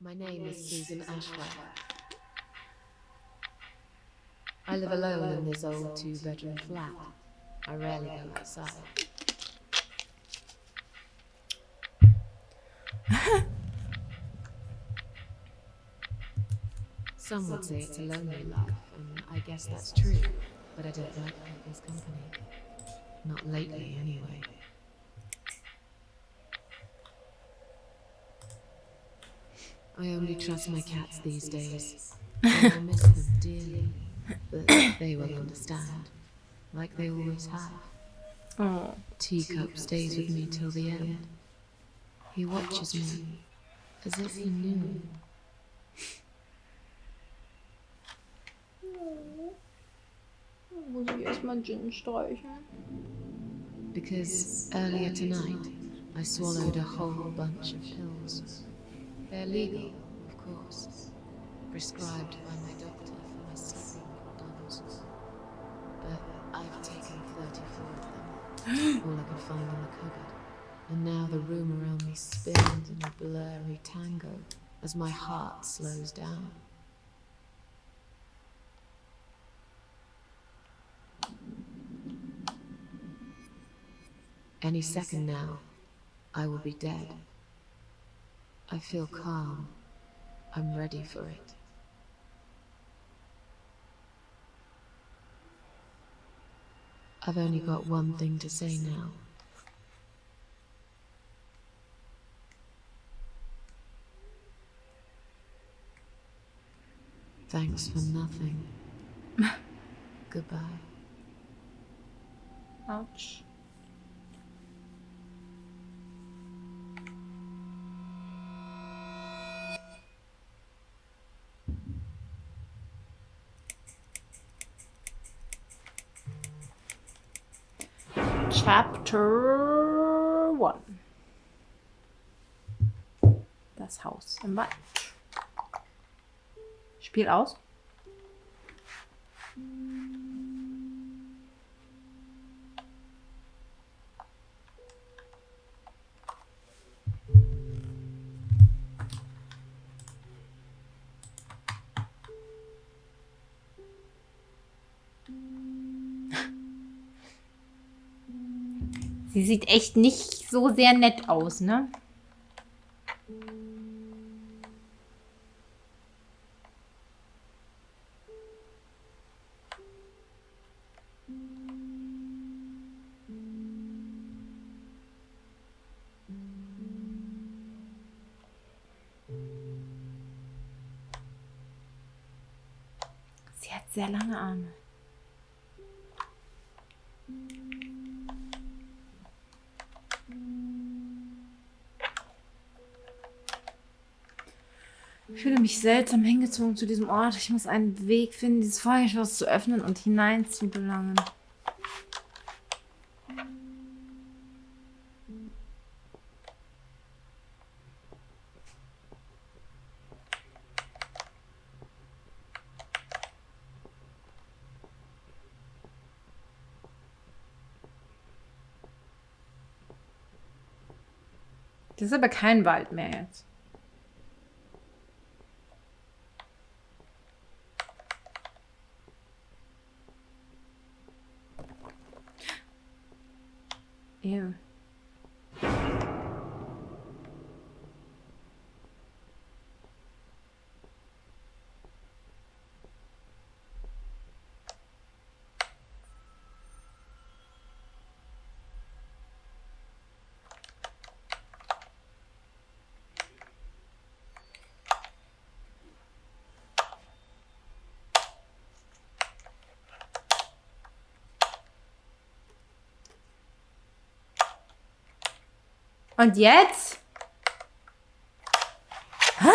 My name is Susan Ashworth. I live alone in this old two-bedroom flat. I rarely go outside. Some would say it's a lonely life, and I guess that's true. But I don't like people's company. Not lately, anyway. I only trust my cats these days. I will miss them dearly, but they will understand, like they always have. Oh. Teacup stays with me till the end. He watches me, as if he knew. Muss ich erstmal Gin streichen? Because earlier tonight, I swallowed a whole bunch of pills. They're legal, of course, prescribed by my doctor for my sleeping problems. But I've taken 34 of them, all I could find in the cupboard. And now the room around me spins in a blurry tango as my heart slows down. Any second now, I will be dead. I feel calm. I'm ready for it. I've only got one thing to say now. Thanks for nothing. Goodbye. Autsch. Chapter 1. Das Haus im Wald. Spiel aus. Sie sieht echt nicht so sehr nett aus, ne? Sie hat sehr lange Arme. Ich fühle mich seltsam hingezogen zu diesem Ort. Ich muss einen Weg finden, dieses Feuerschloss zu öffnen und hinein zu gelangen. Das ist aber kein Wald mehr jetzt. Ew. Und jetzt? Hä?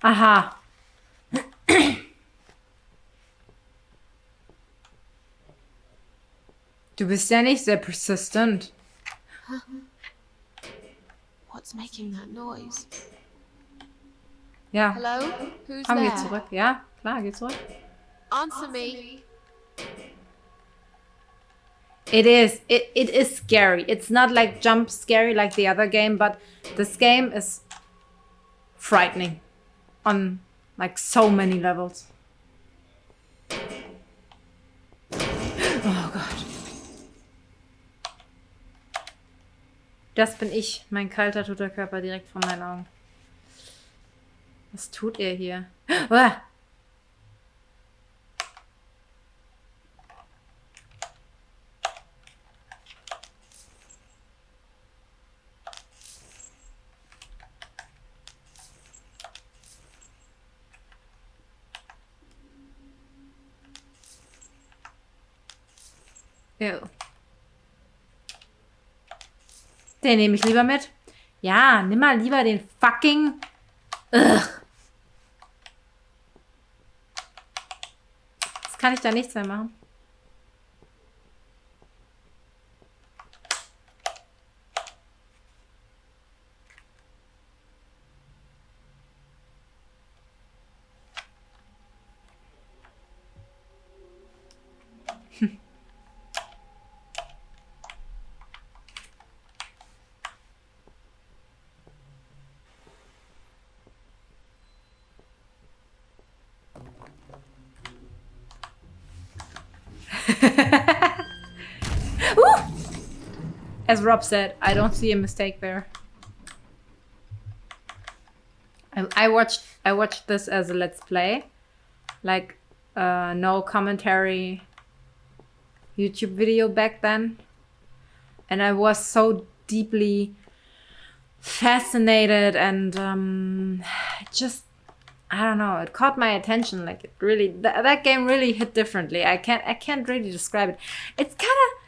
Aha. Du bist ja nicht sehr persistent. What's making that noise? Ja. Hello? Who's Komm, geh there? zurück. Ja, klar, geh zurück. Answer me. It is scary. It's not like jump scary like the other game, but this game is frightening on like so many levels. Oh Gott. Das bin ich, mein kalter, toter Körper direkt vor meinen Augen. Was tut er hier? Ah! Ew. Den nehme ich lieber mit. Ja, nimm mal lieber den fucking... Ugh. Jetzt kann ich da nichts mehr machen. As Rob said, I don't see a mistake there. I watched this as a let's play, like no commentary YouTube video back then, and I was so deeply fascinated and just I don't know, it caught my attention. Like it really, that game really hit differently. I can't really describe it. It's kind of,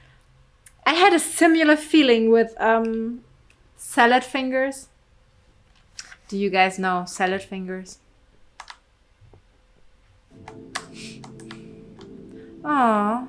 I had a similar feeling with Salad Fingers. Do you guys know Salad Fingers? Aww.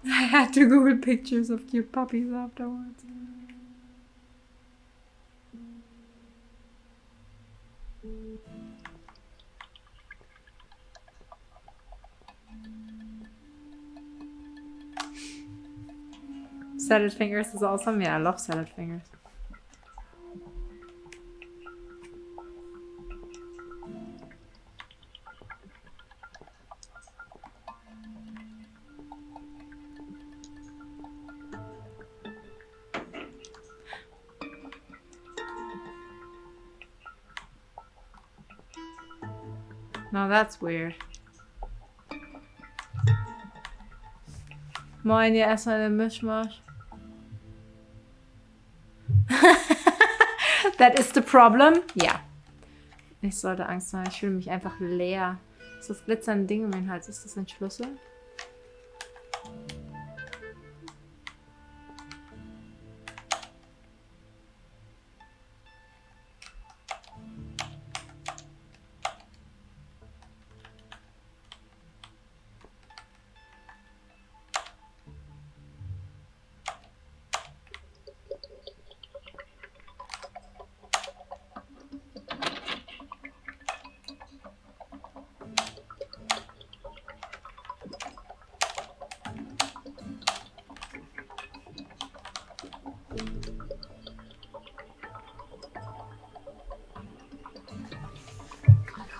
I had to Google pictures of cute puppies afterwards. Salad Fingers is awesome. Yeah, I love Salad Fingers. Now that's weird. Moin, ihr erstmal den Mischmasch. That is the problem? Ja. Ich sollte Angst haben. Ich fühle mich einfach leer. Ist das glitzernde Ding um den Hals? Ist das ein Schlüssel?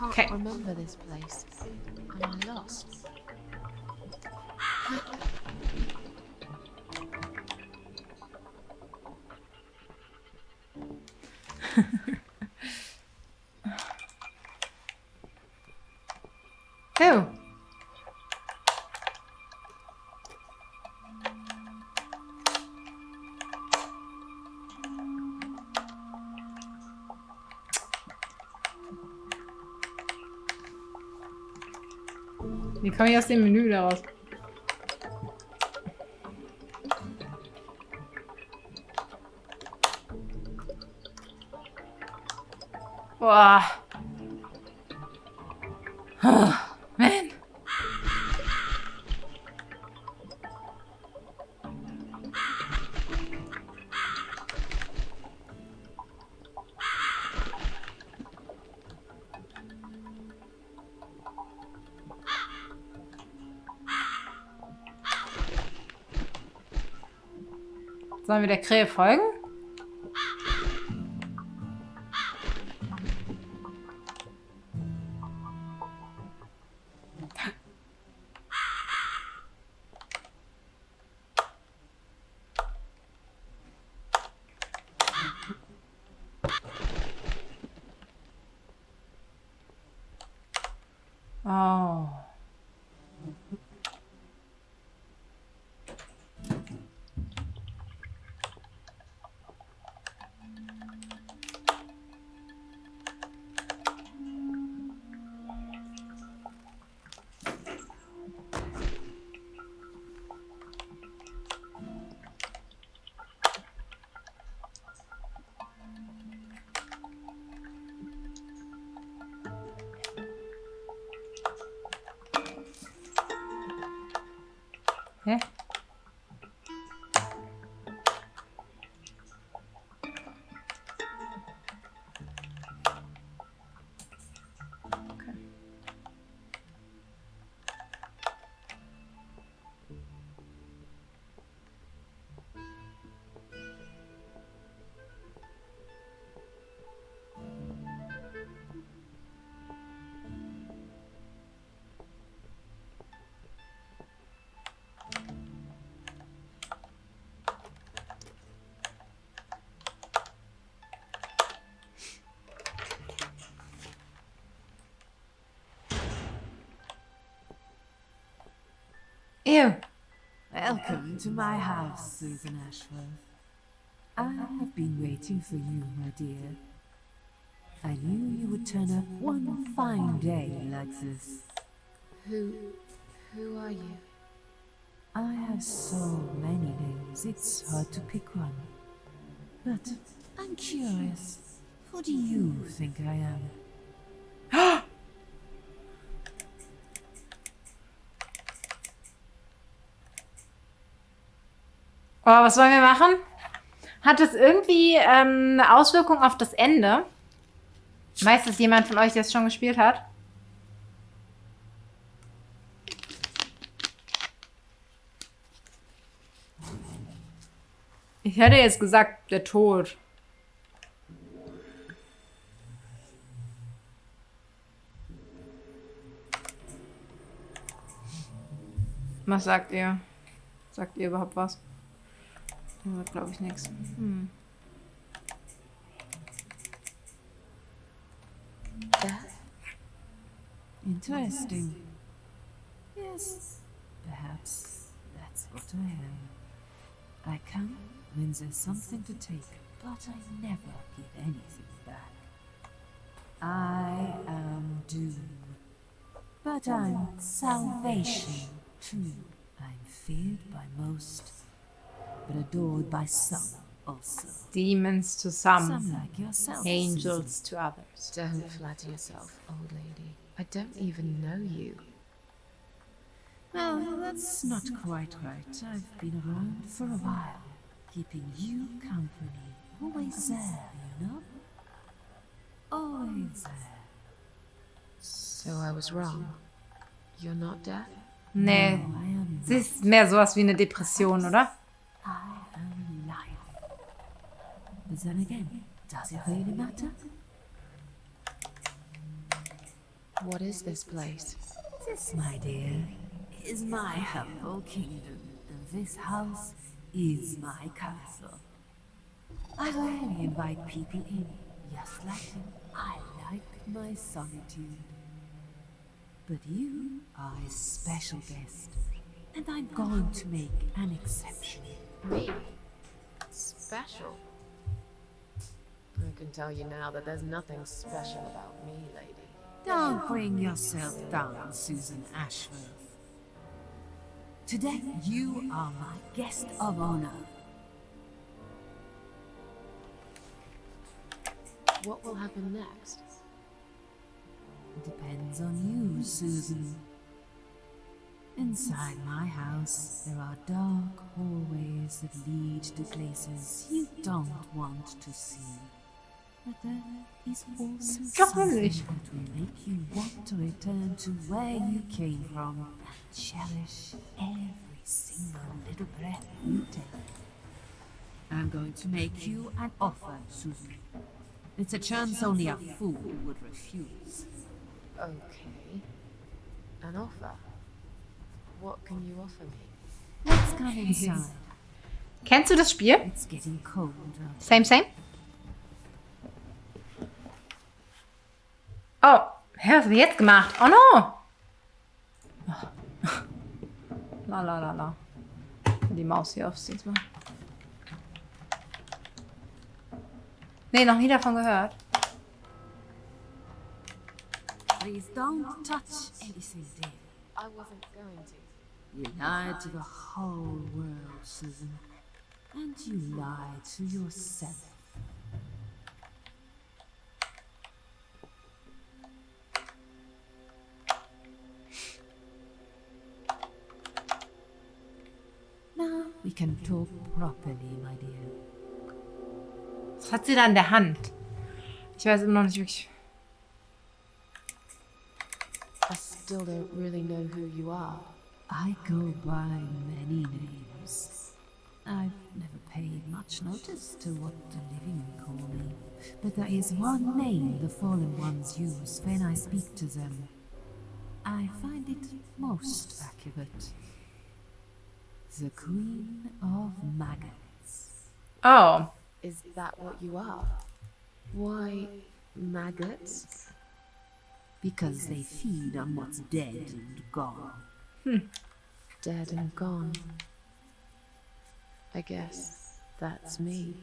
I can't remember this place. Am I lost? Oh. Wie komme ich aus dem Menü wieder raus? Boah. Oh, man. Sollen wir der Krähe folgen? Oh. Hä? Okay. Ew. Welcome to my house, Susan Ashworth. I have been waiting for you, my dear. I knew you would turn up one fine day like this. Who are you? I have so many names, it's hard to pick one. But I'm curious, who do you think I am? Oh, was wollen wir machen? Hat es irgendwie eine Auswirkung auf das Ende? Weiß das jemand von euch, der es schon gespielt hat? Ich hätte jetzt gesagt, der Tod. Was sagt ihr? Sagt ihr überhaupt was? Glaube ich nichts. Interesting. Yes, perhaps that's what I am. I come when there's something to take, but I never give anything back. I am doom, but I'm salvation too. I'm feared by most, but adored by some also. Demons to some, like yourself, angels Susan. to others. Don't flatter yourself, old lady. I don't even know you. Well, that's not quite right. I've been around for a while, keeping you company. Always there, you know? Always there. So I was wrong. You're not deaf? Nee, I am sie ist mehr sowas wie eine Depression, oder? I am life. But then again, does it really matter? What is this place? This, my dear, is my humble kingdom, and this house is my castle. I rarely invite people in, just like I like my solitude. But you are a special guest, and I'm going to make an exception. Me? Special? I can tell you now that there's nothing special about me, lady. Don't bring yourself down, Susan Ashworth. Today, you are my guest of honor. What will happen next? Depends on you, Susan. Inside my house, there are dark hallways that lead to places you don't want to see. But there is also Doch something nicht. that will make you want to return to where you came from and cherish every single little breath you take. I'm going to make you an offer, Susan. It's a chance only a fool would refuse. Okay. An offer? What can you offer me? Let's come inside. Kennst du das Spiel? It's getting cold out. Same, same. Oh, hä, was hab ich jetzt gemacht? Oh no! La la la la. Die Maus hier aufs Dings machen. Nee, noch nie davon gehört. Please don't touch anything, dear. I wasn't going to. You lied to the whole world, Susan. And you lied to yourself. Now we can talk properly, my dear. Was hat sie da in der Hand? Ich weiß immer noch nicht wirklich. I still don't really know who you are. I go by many names. I've never paid much notice to what the living call me. But there is one name the fallen ones use when I speak to them. I find it most accurate. The Queen of Maggots. Oh. Is that what you are? Why, maggots? Because they feed on what's dead and gone. Dead and gone. I guess that's me.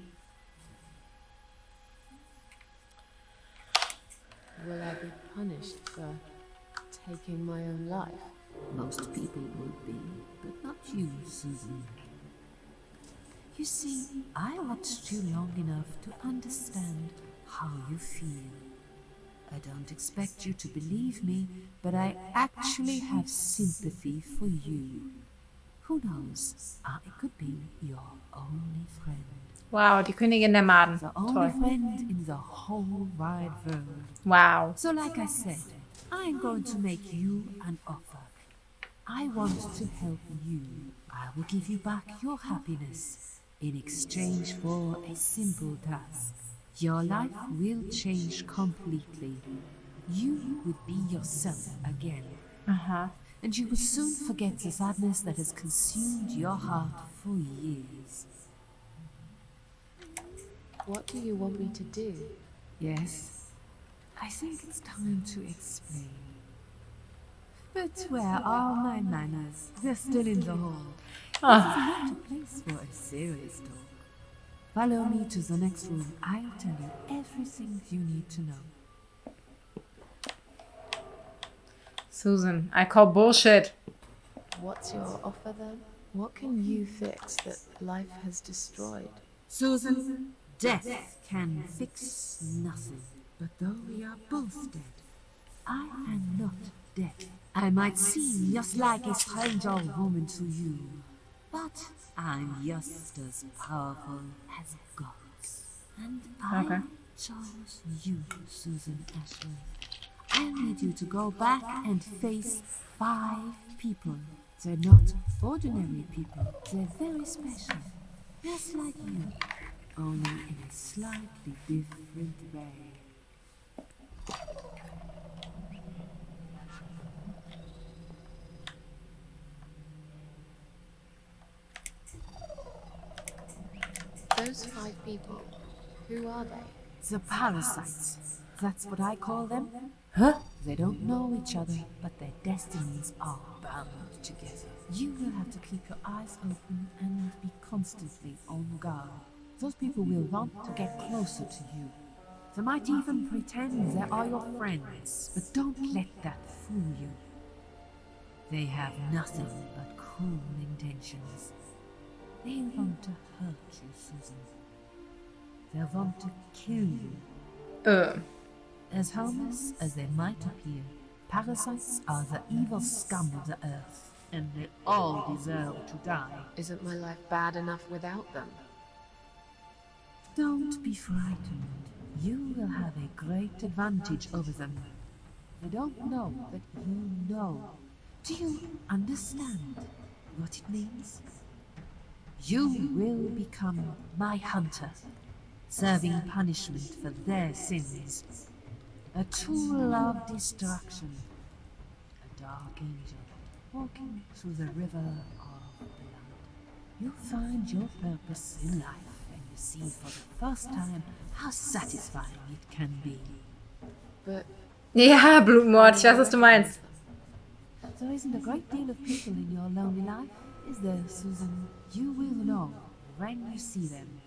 Will I be punished for taking my own life? Most people would be, but not you, Susan. You see, I watched you long enough to understand how you feel. I don't expect you to believe me, but I actually have sympathy for you. Who knows? I could be your only friend. Wow, die Königin der Maden. The only Toll. friend in the whole wide world. Wow. So like I said, I'm going to make you an offer. I want to help you. I will give you back your happiness in exchange for a simple task. Your life will change completely. You would be yourself again. Aha. And you will soon forget the sadness that has consumed your heart for years. What do you want me to do? Yes, I think it's time to explain. But where are my manners? They're still in the hall. This is not a place for a serious talk. Follow me to the next room. I'll tell you everything you need to know. Susan, I call bullshit. What's your offer then? What can you fix that life has destroyed? Susan, death can fix nothing. But though we are both dead, I am not dead. I might seem just like a strange old woman to you, but I'm just as powerful as gods. And I chose you, Susan Ashley. I need you to go back and face 5 people. They're not ordinary people. They're very special. Just like you, only in a slightly different way. Those 5 people, who are they? The parasites. That's what I call them. Huh? They don't know each other, but their destinies are bound together. You will have to keep your eyes open and be constantly on guard. Those people will want to get closer to you. They might even pretend they are your friends, but don't let that fool you. They have nothing but cruel intentions. They want to hurt you, Susan. They want to kill you. As harmless as they might appear, parasites are the evil scum of the earth, and they all deserve to die. Isn't my life bad enough without them? Don't be frightened. You will have a great advantage over them. They don't know that you know. Do you understand what it means? You will become my hunter, serving punishment for their sins. A tool of destruction. A dark angel walking through the river of blood. You find your purpose in life and you see for the first time how satisfying it can be. But Ja, Blutmord, ich weiß, was du meinst. There isn't a great deal of people in your lonely life, is there, Susan? You will know when you see them.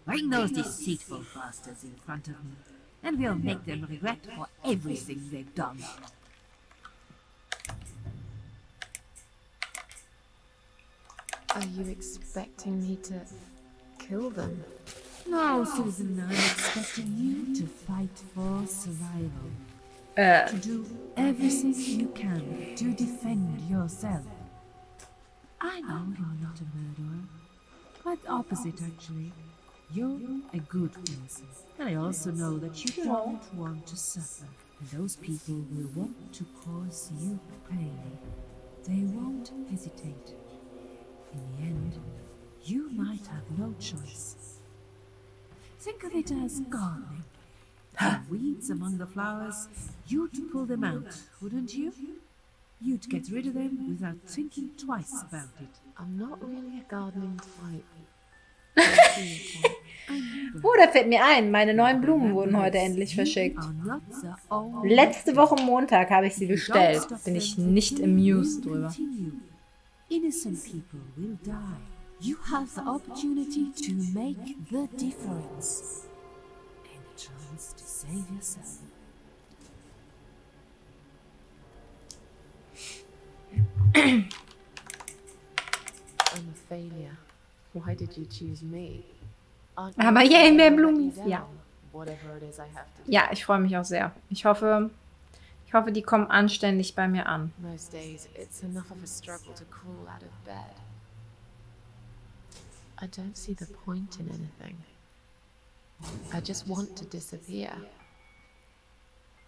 Bring those deceitful bastards in front of me, and we'll make them regret for everything they've done. are you expecting me to kill them? No, Susan, I'm expecting you to fight for survival. Äh, To do everything you can to defend yourself. I know you're not a murderer. Quite the opposite, actually. You're a good person. And I also know that you don't want to suffer. And those people will want to cause you pain. They won't hesitate. In the end, you might have no choice. Think of it as gardening. The weeds among the flowers, you'd pull them out, wouldn't you? You'd get rid of them without thinking twice about it. I'm not really a gardening type. I see your point. Oh, da fällt mir ein, meine neuen Blumen wurden heute endlich verschickt. Are not the only Letzte Woche Montag habe ich sie bestellt. Bin ich nicht amused drüber. continue. Innocent people will die. You have the opportunity to make the difference. And a chance to save yourself. I'm a failure. Why did you choose me? Aren't Aber you yay, afraid mehr I'll let you Blumen. down? Ja. Whatever it is I have to do. Ja, ich freue mich auch sehr. Ich hoffe, die kommen anständig bei mir an. Most days, it's enough of a struggle to crawl out of bed. I don't see the point in anything. I just want to disappear.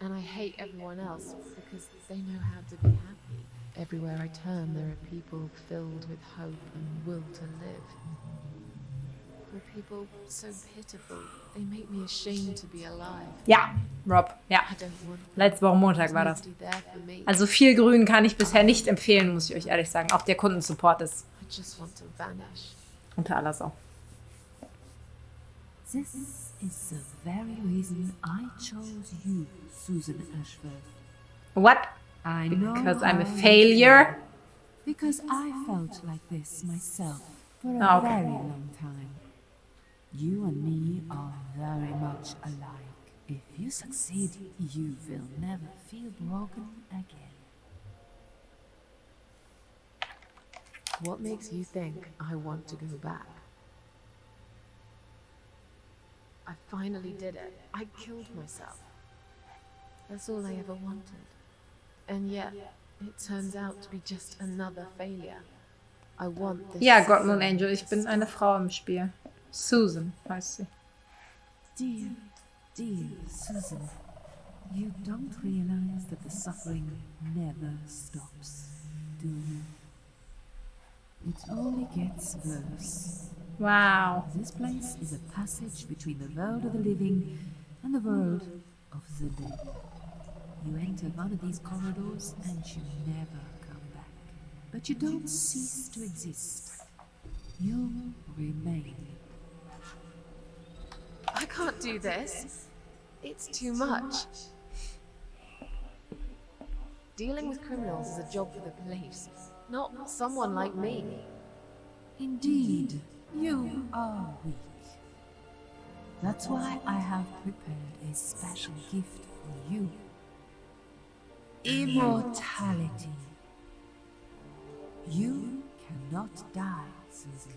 And I hate everyone else because they know how to be happy. Everywhere I turn, there are people filled with hope and will to live. There are people so pitiful, they make me ashamed to be alive. Ja, Rob, ja. I don't want Letzte Woche Montag war das. nobody there for me. Also viel Grün kann ich bisher nicht empfehlen, muss ich euch ehrlich sagen. Auch der Kundensupport ist I just want to vanish. unter aller Sau. This is the very reason I chose you, Susan Ashworth. What? I know Because I'm a how you failure? feel. Because I felt like this myself for a Ah, okay. very long time. You and me are very much alike. If you succeed, you will never feel broken again. What makes you think I want to go back? I finally did it. I killed myself. That's all I ever wanted. And yet, it turns out to be just another failure. I want this. Ja, Gott und Angel, ich bin eine Frau im Spiel. Susan heißt sie. Dear, dear Susan, you don't realize that the suffering never stops, do you? It only gets worse. Wow. This place is a passage between the world of the living and the world of the dead. You enter one of these corridors and you never come back. But you don't cease to exist. You remain. I can't do this. It's too much. Dealing with criminals is a job for the police, not someone like me. Indeed, you are weak. That's why I have prepared a special gift for you. Immortality. You cannot die, Susan.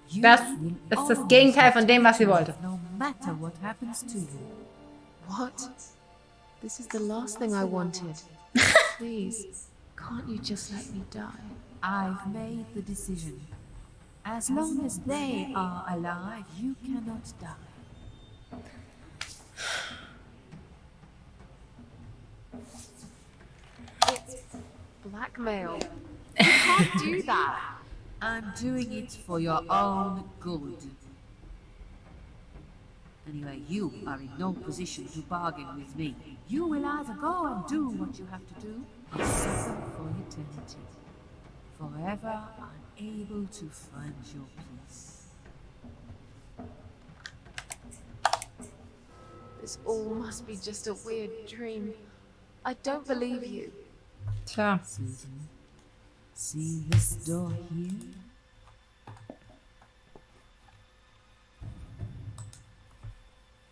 You Das will ist das always Gegenteil von dem, was sie live, wollte. No matter what happens to you. What? This is the last thing I wanted. Please, can't you just let me die? I've made the decision. As long as they are alive, you cannot die. It's blackmail. You can't do that. I'm doing it for your own good. Anyway, you are in no position to bargain with me. You will either go and do what you have to do, or suffer for eternity. Forever unable to find your peace. This all must be just a weird dream. I don't believe you. Tja. Susan, see this door here?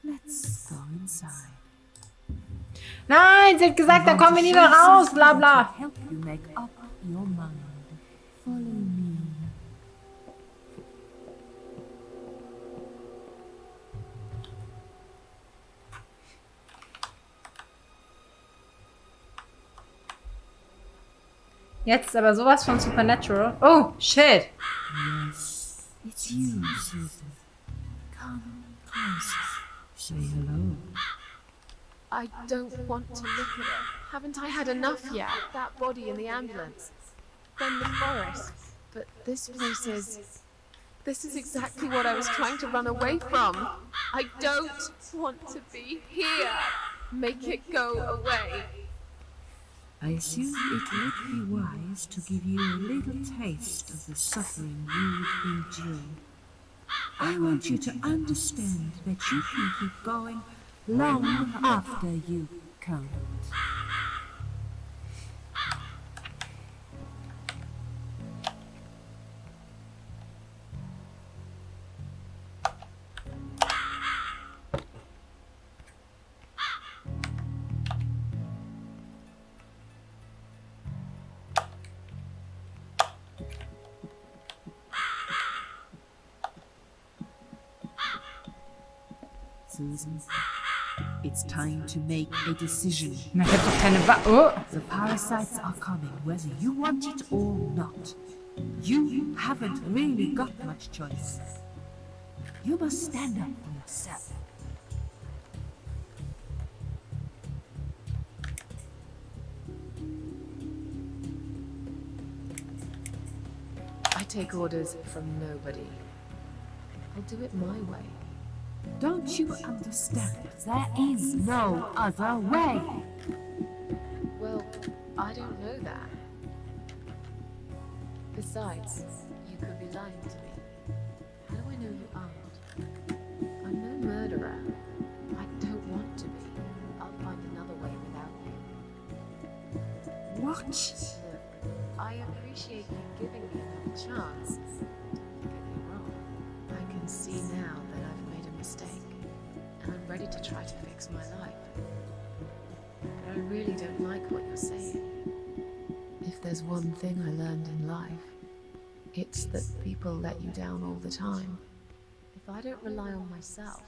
Let's go inside. Nein, sie hat gesagt, dann kommen wir nie mehr raus, bla bla. Help you make up your mind. Follow me. Jetzt ist aber sowas von Supernatural. Oh, shit. Yes, it's you, Susan. Come closer. Say hello. I don't want to look at it. Haven't I had enough yet? That body in the ambulance. Then the forest. But this place is... This is exactly what I was trying to run away from. I don't want to be here. Make it go away. I assume it would be wise to give you a little taste of the suffering you would endure. I want you to understand that you can keep going long after you can't. Susan, it's time to make a decision. Na, ich hab doch keine Oh. The parasites are coming, whether you want it or not. You haven't really got much choice. You must stand up for yourself. I take orders from nobody. I'll do it my way. Don't you understand? There is no other way. Well, I don't know that. Besides, you could be lying to me. How do I know you aren't? I'm no murderer. I don't want to be. I'll find another way without you. What? Look, I appreciate you giving me another chance. Don't get me wrong. I can see now that I've made a mistake, and I'm ready to try to fix my life. But I really don't like what you're saying. If there's one thing I learned in life, it's that people let you down all the time. If I don't rely on myself,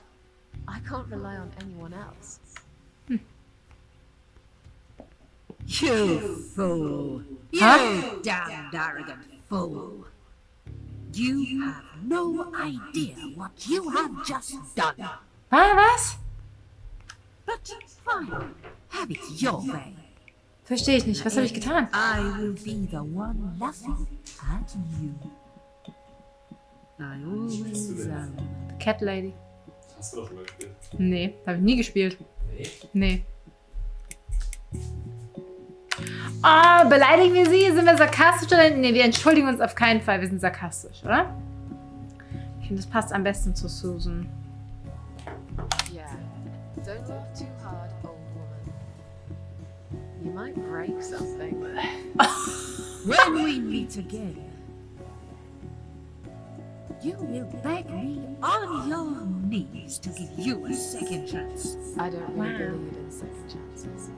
I can't rely on anyone else. You fool! You Huh? damned arrogant fool! You have no idea what you have just done. Was? But fine, have it your way. Verstehe ich nicht. Was habe ich getan? I will be the one laughing at you. I always am. Cat Lady. Hast du doch schon mal gespielt. Nee, habe ich nie gespielt. Nee. Oh, beleidigen wir sie? Sind wir sarkastisch oder? Nee, wir entschuldigen uns auf keinen Fall. Wir sind sarkastisch, oder? Ich finde, das passt am besten zu Susan. Yeah. Don't laugh too hard, old woman. You might break something. When we meet again, you will beg me on your knees to give you a second chance. I don't really Wow. believe in second chances,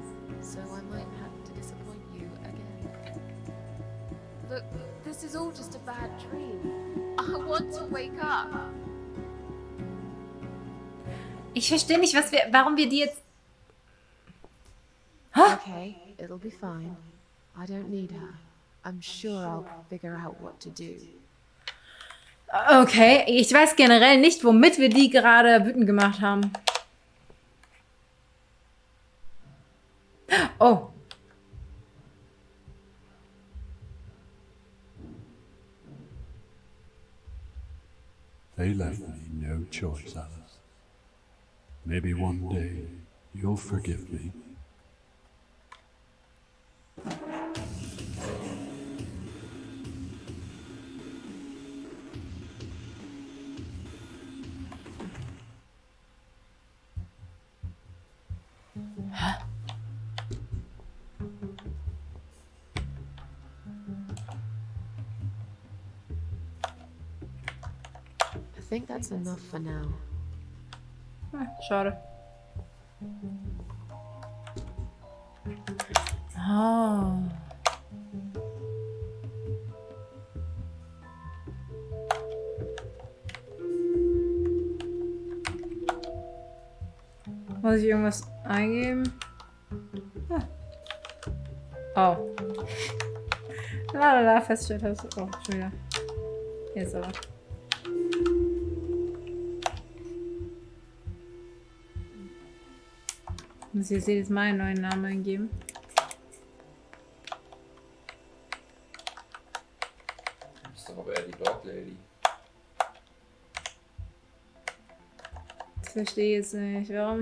so I might have to disappoint you again. Look, this is all just a bad dream. I want to wake up. Ich verstehe nicht, warum wir die jetzt... Okay, it'll be fine. I don't need her. I'm sure I'll figure out what to do. Okay, ich weiß generell nicht, womit wir die gerade wütend gemacht haben. Oh. They left me no choice, Alice. Maybe one day you'll forgive me. I think that's enough for now. Schade. Oh. Muss ich irgendwas eingeben? Ah. Oh. La, feststellt hast du. Oh, schon wieder. Hier ist aber. Muss ich jetzt jedes Mal einen neuen Namen eingeben? Du bist doch aber eher die Dog Lady. Das verstehe ich jetzt nicht. Warum?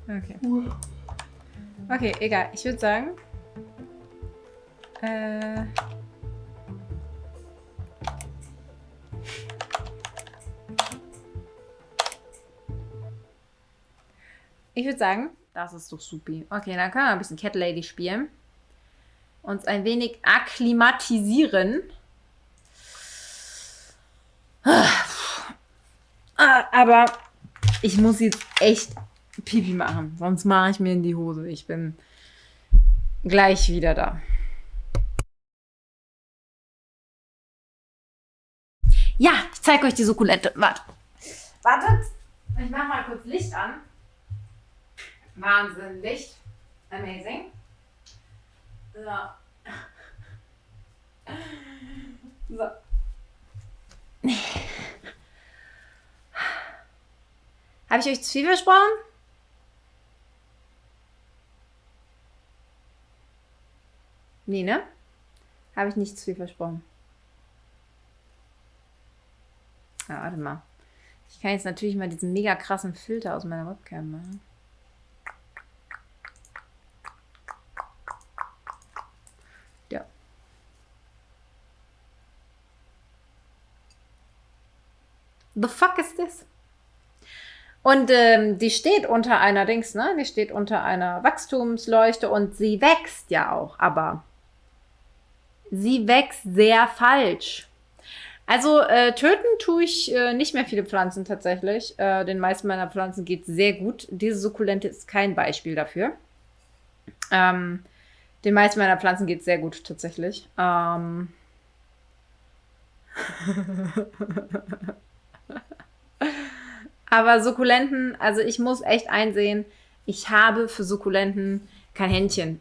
Okay. Okay, egal. Ich würde sagen. Ich würde sagen, das ist doch supi. Okay, dann können wir ein bisschen Cat Lady spielen. Uns ein wenig akklimatisieren. Aber ich muss jetzt echt Pipi machen. Sonst mache ich mir in die Hose. Ich bin gleich wieder da. Ja, ich zeige euch die Sukkulente. Wartet. Ich mache mal kurz Licht an. Wahnsinn, Licht. Amazing. So. So. Habe ich euch zu viel versprochen? Nee, ne? Habe ich nicht zu viel versprochen. Ja, warte mal. Ich kann jetzt natürlich mal diesen mega krassen Filter aus meiner Webcam machen. Ja. The fuck is this? Und die steht unter einer Dings, ne? Die steht unter einer Wachstumsleuchte und sie wächst ja auch, aber sie wächst sehr falsch. Also töten tue ich nicht mehr viele Pflanzen tatsächlich. Den meisten meiner Pflanzen geht es sehr gut. Diese Sukkulente ist kein Beispiel dafür. Den meisten meiner Pflanzen geht es sehr gut tatsächlich. Aber Sukkulenten, also ich muss echt einsehen, ich habe für Sukkulenten kein Händchen.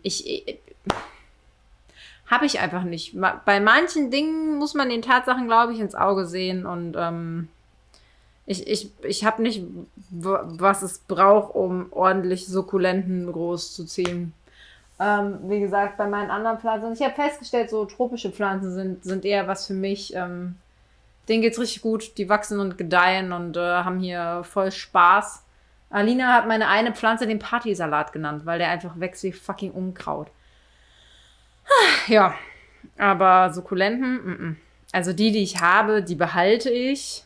Habe ich einfach nicht. Bei manchen Dingen muss man den Tatsachen, glaube ich, ins Auge sehen. Und ich habe nicht, was es braucht, um ordentlich Sukkulenten groß zu ziehen. Wie gesagt, bei meinen anderen Pflanzen, ich habe festgestellt, so tropische Pflanzen sind eher was für mich. Denen geht's richtig gut. Die wachsen und gedeihen und haben hier voll Spaß. Alina hat meine eine Pflanze den Partysalat genannt, weil der einfach wächst wie fucking Unkraut. Ja, aber Sukkulenten, also die ich habe, die behalte ich.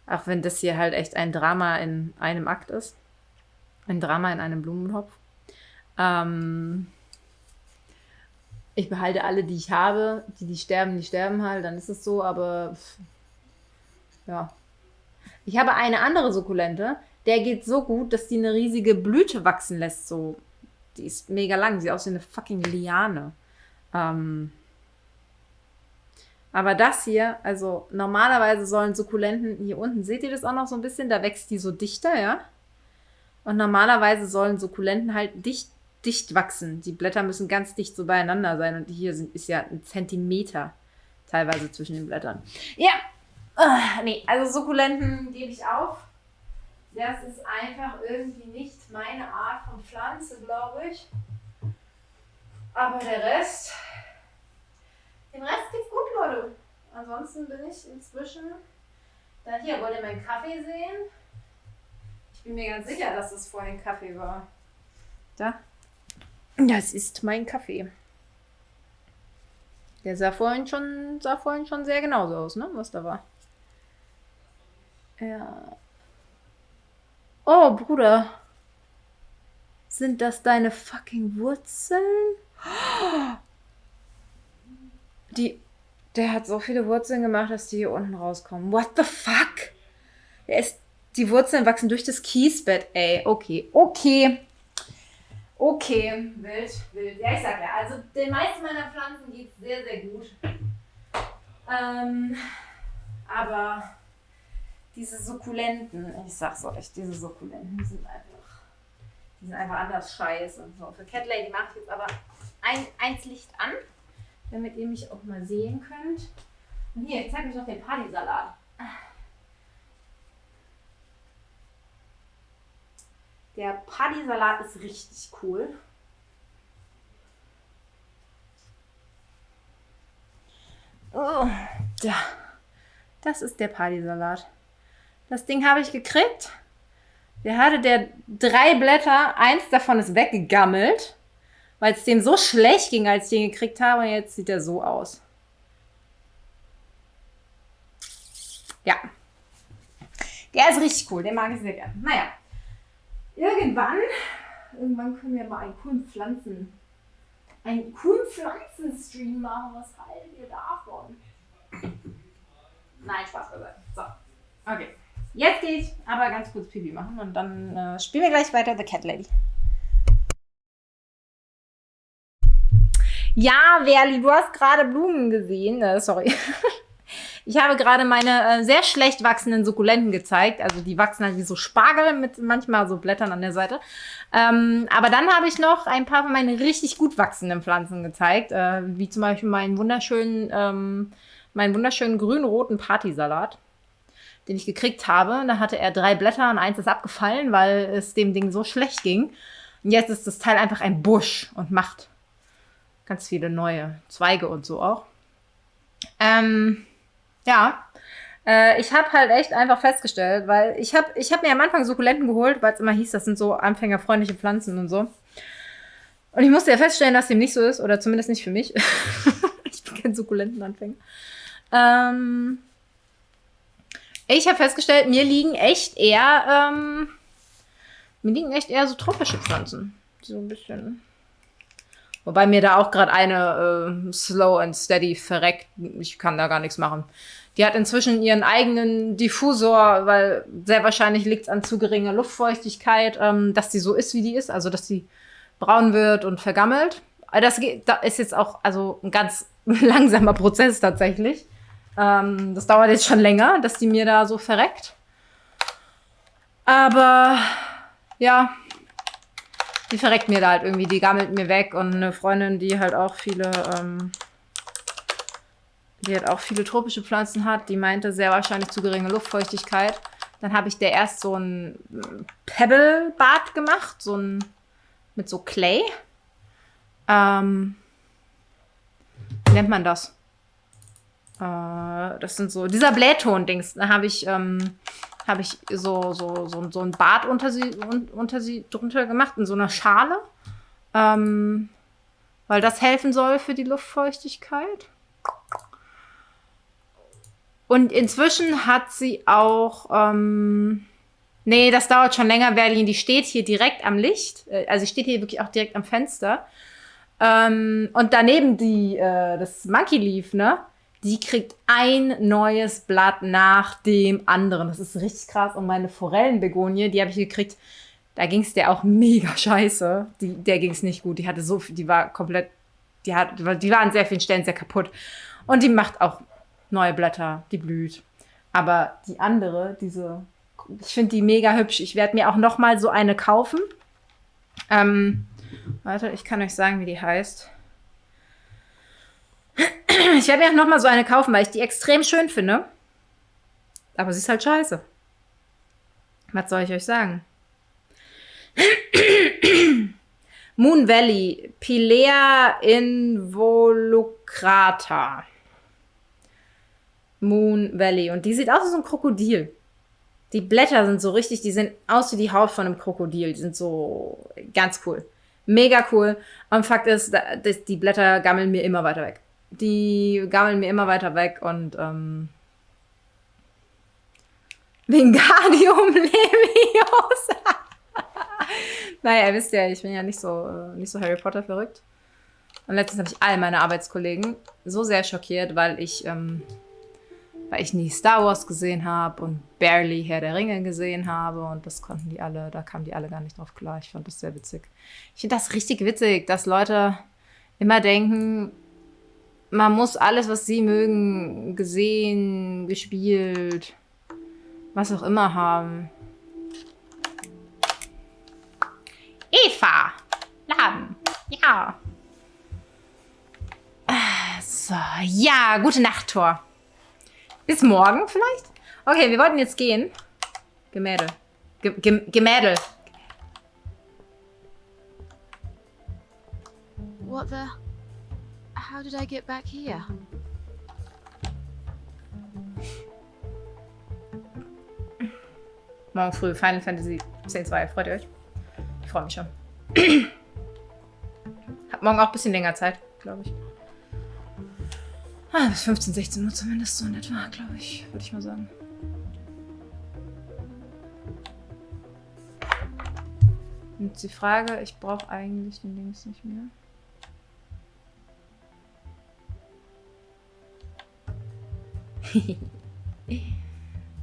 Auch wenn das hier halt echt ein Drama in einem Akt ist. Ein Drama in einem Blumentopf. Ich behalte alle, die ich habe. Die sterben halt, dann ist es so, aber ja. Ich habe eine andere Sukkulente, der geht so gut, dass die eine riesige Blüte wachsen lässt. So. Die ist mega lang, sieht aus wie eine fucking Liane. Aber das hier, also normalerweise sollen Sukkulenten, hier unten seht ihr das auch noch so ein bisschen, da wächst die so dichter, ja? Und normalerweise sollen Sukkulenten halt dicht wachsen. Die Blätter müssen ganz dicht so beieinander sein und hier ist ja ein Zentimeter teilweise zwischen den Blättern. Ja, nee, also Sukkulenten gebe ich auf. Das ist einfach irgendwie nicht meine Art von Pflanze, glaube ich. Aber der Rest, Dem Rest geht's gut, Leute. Ansonsten bin ich inzwischen... Da hier, wollt ihr meinen Kaffee sehen? Ich bin mir ganz sicher, dass das vorhin Kaffee war. Da. Das ist mein Kaffee. Der sah vorhin schon sehr genauso aus, ne? Was da war. Ja. Oh, Bruder. Sind das deine fucking Wurzeln? Der hat so viele Wurzeln gemacht, dass die hier unten rauskommen. What the fuck? Die Wurzeln wachsen durch das Kiesbett, ey. Okay. Wild. Ja, ich sag ja, also den meisten meiner Pflanzen geht's sehr, sehr gut. Aber diese Sukkulenten, ich sag's euch, diese Sukkulenten sind einfach anders scheiße. So, für Cat Lady mache ich jetzt aber eins Licht an, damit ihr mich auch mal sehen könnt. Und hier, ich zeige euch noch den Partysalat. Der Partysalat ist richtig cool. Oh, da. Das ist der Partysalat. Das Ding habe ich gekriegt. Der hatte 3 Blätter. 1 davon ist weggegammelt, weil es dem so schlecht ging, als ich den gekriegt habe. Und jetzt sieht er so aus. Ja. Der ist richtig cool. Den mag ich sehr gerne. Naja. Irgendwann können wir mal einen coolen Pflanzenstream machen. Was haltet ihr davon? Nein, Spaß beiseite. So. Okay. Jetzt gehe ich aber ganz kurz Pipi machen und dann spielen wir gleich weiter The Cat Lady. Ja, Verli, du hast gerade Blumen gesehen. Sorry. Ich habe gerade meine sehr schlecht wachsenden Sukkulenten gezeigt. Also die wachsen halt wie so Spargel mit manchmal so Blättern an der Seite. Aber dann habe ich noch ein paar von meinen richtig gut wachsenden Pflanzen gezeigt. Wie zum Beispiel meinen wunderschönen grün-roten Partysalat, den ich gekriegt habe. Da hatte er 3 Blätter und 1 ist abgefallen, weil es dem Ding so schlecht ging. Und jetzt ist das Teil einfach ein Busch und macht ganz viele neue Zweige und so auch. Ja, ich habe halt echt einfach festgestellt, weil ich hab mir am Anfang Sukkulenten geholt, weil es immer hieß, das sind so anfängerfreundliche Pflanzen und so. Und ich musste ja feststellen, dass dem nicht so ist, oder zumindest nicht für mich. Ich bin kein Sukkulentenanfänger. Ich habe festgestellt, mir liegen echt eher so tropische Pflanzen. So ein bisschen. Wobei mir da auch gerade eine slow and steady verreckt. Ich kann da gar nichts machen. Die hat inzwischen ihren eigenen Diffusor, weil sehr wahrscheinlich liegt es an zu geringer Luftfeuchtigkeit, dass die so ist, wie die ist. Also, dass die braun wird und vergammelt. Da ist jetzt auch also ein ganz langsamer Prozess tatsächlich. Das dauert jetzt schon länger, dass die mir da so verreckt. Aber ja, die verreckt mir da halt irgendwie, die gammelt mir weg. Und eine Freundin, die halt auch viele tropische Pflanzen hat, die meinte sehr wahrscheinlich zu geringe Luftfeuchtigkeit. Dann habe ich der erst so ein Pebble-Bad gemacht, mit so Clay. Wie nennt man das? Das sind so, dieser Blähton-Dings. Da habe ich so ein Bad unter sie drunter gemacht, in so einer Schale. Weil das helfen soll für die Luftfeuchtigkeit. Und inzwischen hat sie auch, nee, das dauert schon länger, Berlin, die steht hier direkt am Licht. Also steht hier wirklich auch direkt am Fenster. Und daneben das Monkey Leaf, ne? Die kriegt ein neues Blatt nach dem anderen. Das ist richtig krass. Und meine Forellenbegonie, die habe ich gekriegt, da ging es der auch mega scheiße. Der ging es nicht gut. Die war an sehr vielen Stellen sehr kaputt. Und die macht auch neue Blätter, die blüht. Aber die andere, ich finde die mega hübsch. Ich werde mir auch noch mal so eine kaufen. Warte, ich kann euch sagen, wie die heißt. Ich werde mir auch noch mal so eine kaufen, weil ich die extrem schön finde. Aber sie ist halt scheiße. Was soll ich euch sagen? Moon Valley, Pilea involucrata. Krater. Moon Valley. Und die sieht aus wie so ein Krokodil. Die Blätter sind so richtig, die sehen aus wie die Haut von einem Krokodil. Die sind so ganz cool. Mega cool. Und Fakt ist, die Blätter gammeln mir immer weiter weg. Die gammeln mir immer weiter weg und Wingardium Leviosa. Naja, ihr wisst ja, ich bin ja nicht so Harry Potter verrückt. Und letztens habe ich all meine Arbeitskollegen so sehr schockiert, weil ich nie Star Wars gesehen habe und barely Herr der Ringe gesehen habe. Und das konnten die alle, da kamen die alle gar nicht drauf klar. Ich fand das sehr witzig. Ich finde das richtig witzig, dass Leute immer denken, man muss alles, was sie mögen, gesehen, gespielt, was auch immer haben. Eva! Laden! Ja! So, ja, gute Nacht, Thor. Bis morgen vielleicht? Okay, wir wollten jetzt gehen. Gemälde. Gemälde. What the? How did I get back here? Morgen früh Final Fantasy 10.2. Freut ihr euch? Ich freue mich schon. Hab morgen auch ein bisschen länger Zeit, glaube ich. Bis 15, 16 Uhr zumindest so in etwa, glaube ich. Würde ich mal sagen. Und jetzt die Frage, ich brauche eigentlich den Links nicht mehr.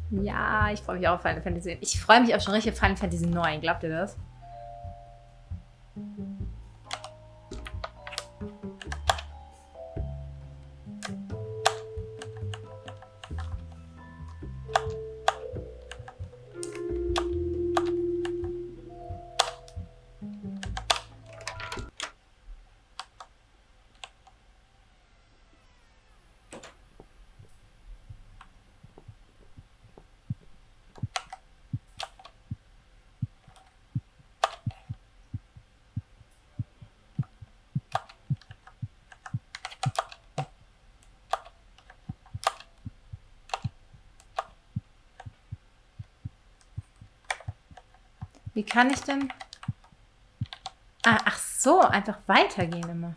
Ja, ich freue mich auch auf Final Fantasy. Ich freue mich auch schon richtig auf Final Fantasy 9. Glaubt ihr das? Wie kann ich denn... ach so, einfach weitergehen immer.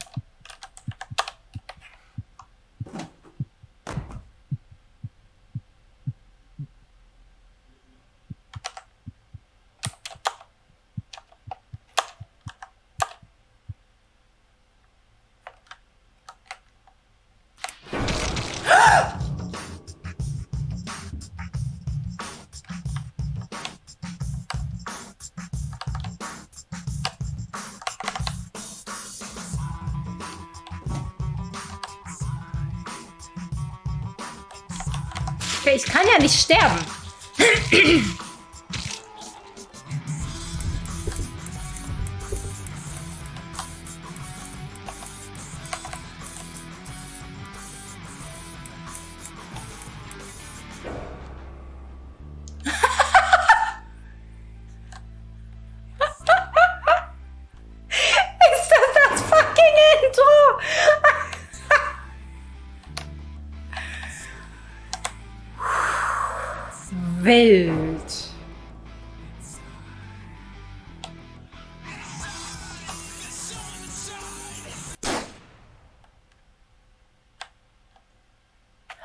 Okay, ich kann ja nicht sterben. Ist das fucking Intro? Wild.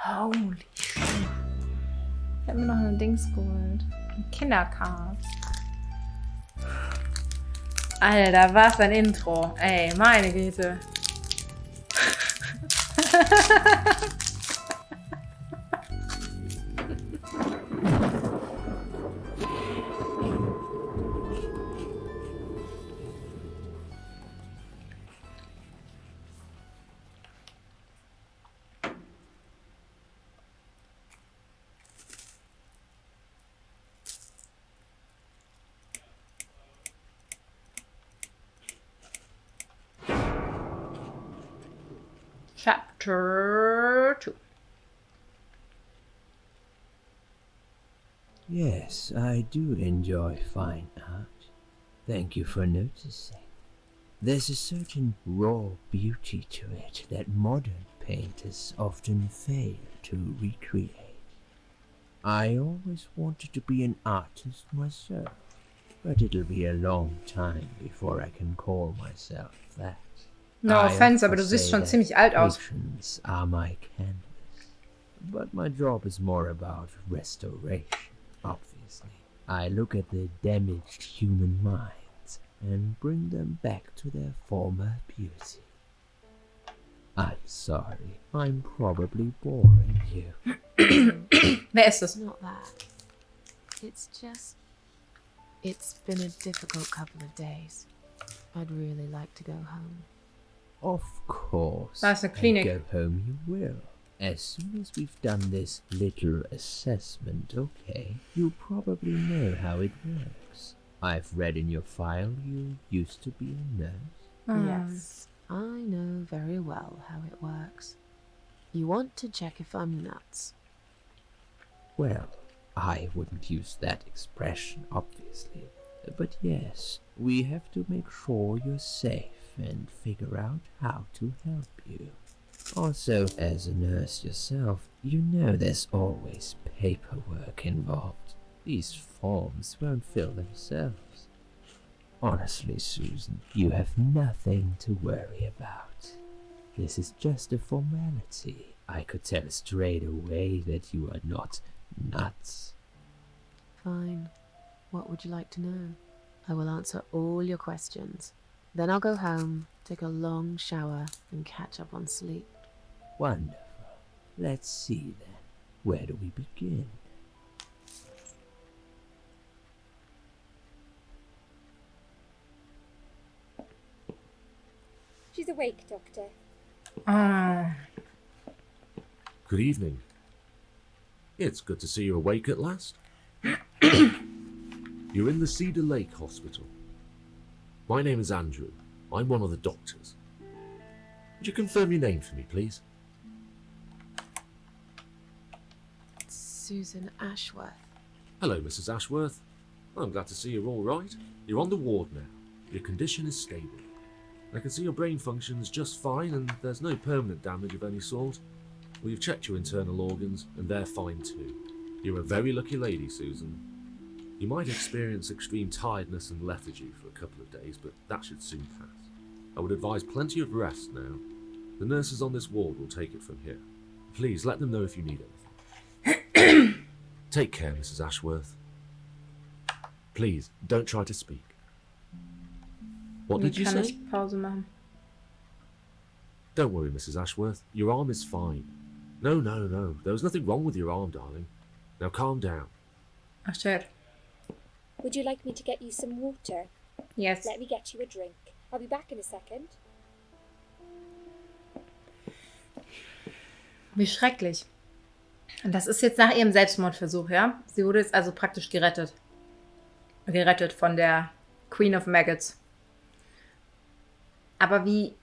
Holy shit. Ich habe mir noch ein Dings geholt. Ein Kindercard. Alter, was ein Intro. Ey, meine Güte. Chapter 2. Yes, I do enjoy fine art. Thank you for noticing. There's a certain raw beauty to it that modern painters often fail to recreate. I always wanted to be an artist myself, but it'll be a long time before I can call myself that. No I offense, often aber du siehst say schon that ziemlich alt aus. patrons are my canvas, but my job is more about restoration, obviously. I look at the damaged human minds and bring them back to their former beauty. I'm sorry, I'm probably boring you. Wer ist It's es? not that. It's just. It's been a difficult couple of days. I'd really like to go home. Of course, Da ist eine and Klinik. go home you will. As soon as we've done this little assessment, okay, you'll probably know how it works. I've read in your file you used to be a nurse. Yes, I know very well how it works. You want to check if I'm nuts. Well, I wouldn't use that expression, obviously. But yes, we have to make sure you're safe and figure out how to help you. Also, as a nurse yourself, you know there's always paperwork involved. These forms won't fill themselves. Honestly, Susan, you have nothing to worry about. This is just a formality. I could tell straight away that you are not nuts. Fine. What would you like to know? I will answer all your questions. Then I'll go home, take a long shower, and catch up on sleep. Wonderful. Let's see then. Where do we begin? She's awake, Doctor. Ah, Good evening. It's good to see you awake at last. You're in the Cedar Lake Hospital. My name is Andrew. I'm one of the doctors. Would you confirm your name for me, please? Susan Ashworth. Hello, Mrs. Ashworth. I'm glad to see you're all right. You're on the ward now. Your condition is stable. I can see your brain functions just fine and there's no permanent damage of any sort. We've checked your internal organs and they're fine too. You're a very lucky lady, Susan. You might experience extreme tiredness and lethargy for a couple of days, but that should soon pass. I would advise plenty of rest now. The nurses on this ward will take it from here. Please let them know if you need anything. Take care, Mrs. Ashworth. Please, don't try to speak. What wie did you kann say? ich Pause machen? Don't worry, Mrs. Ashworth. Your arm is fine. No. There was nothing wrong with your arm, darling. Now calm down. Ach, shit. Would you like me to get you some water? Yes. Let me get you a drink. I'll be back in a second. Wie schrecklich. Und das ist jetzt nach ihrem Selbstmordversuch, ja? Sie wurde jetzt also praktisch gerettet. Gerettet von der Queen of Maggots. Aber wie...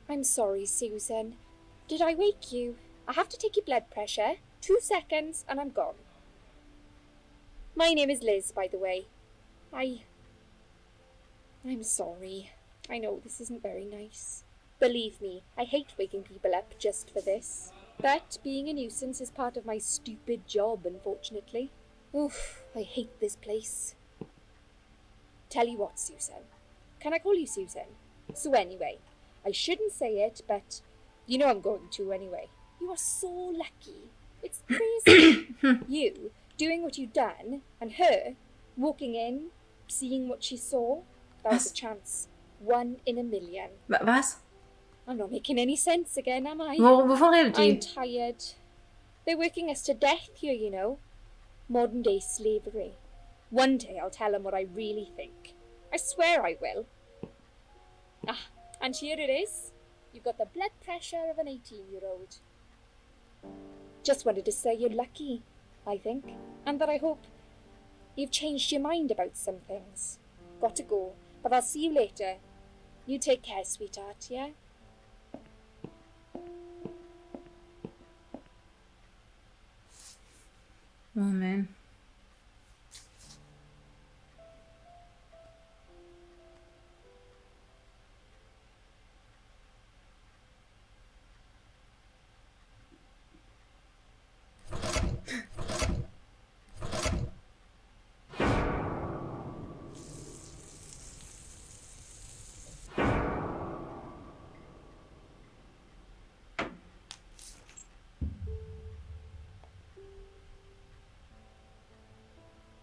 I'm sorry, Susan. Did I wake you? I have to take your blood pressure. 2 seconds and I'm gone. My name is Liz, by the way. I'm sorry. I know this isn't very nice. Believe me, I hate waking people up just for this. But being a nuisance is part of my stupid job, unfortunately. Oof, I hate this place. Tell you what, Susan. Can I call you Susan? So anyway, I shouldn't say it, but you know I'm going to anyway. You are so lucky. It's crazy. You doing what you've done, and her walking in, seeing what she saw. That was a chance. 1 in a million. Was? I'm not making any sense again, am I? Wovon redet I'm die? tired. They're working us to death here, you know. Modern day slavery. One day I'll tell them what I really think. I swear I will. Ah, and here it is. You've got the blood pressure of an 18-year-old. Just wanted to say you're lucky, I think, and that I hope you've changed your mind about some things. Got to go, but I'll see you later. You take care, sweetheart, yeah? Oh man.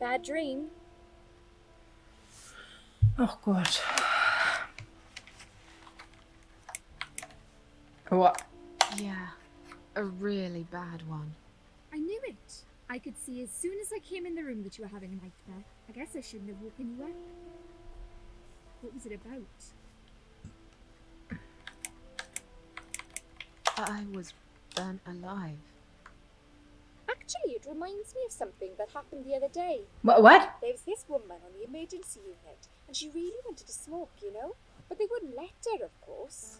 Bad dream. Oh Gott. What? Yeah, a really bad one. I knew it. I could see as soon as I came in the room that you were having a nightmare. I guess I shouldn't have woken you up. What was it about? I was burnt alive. Actually, it reminds me of something that happened the other day. What? There was this woman on the emergency unit, and she really wanted to smoke, you know? But they wouldn't let her, of course.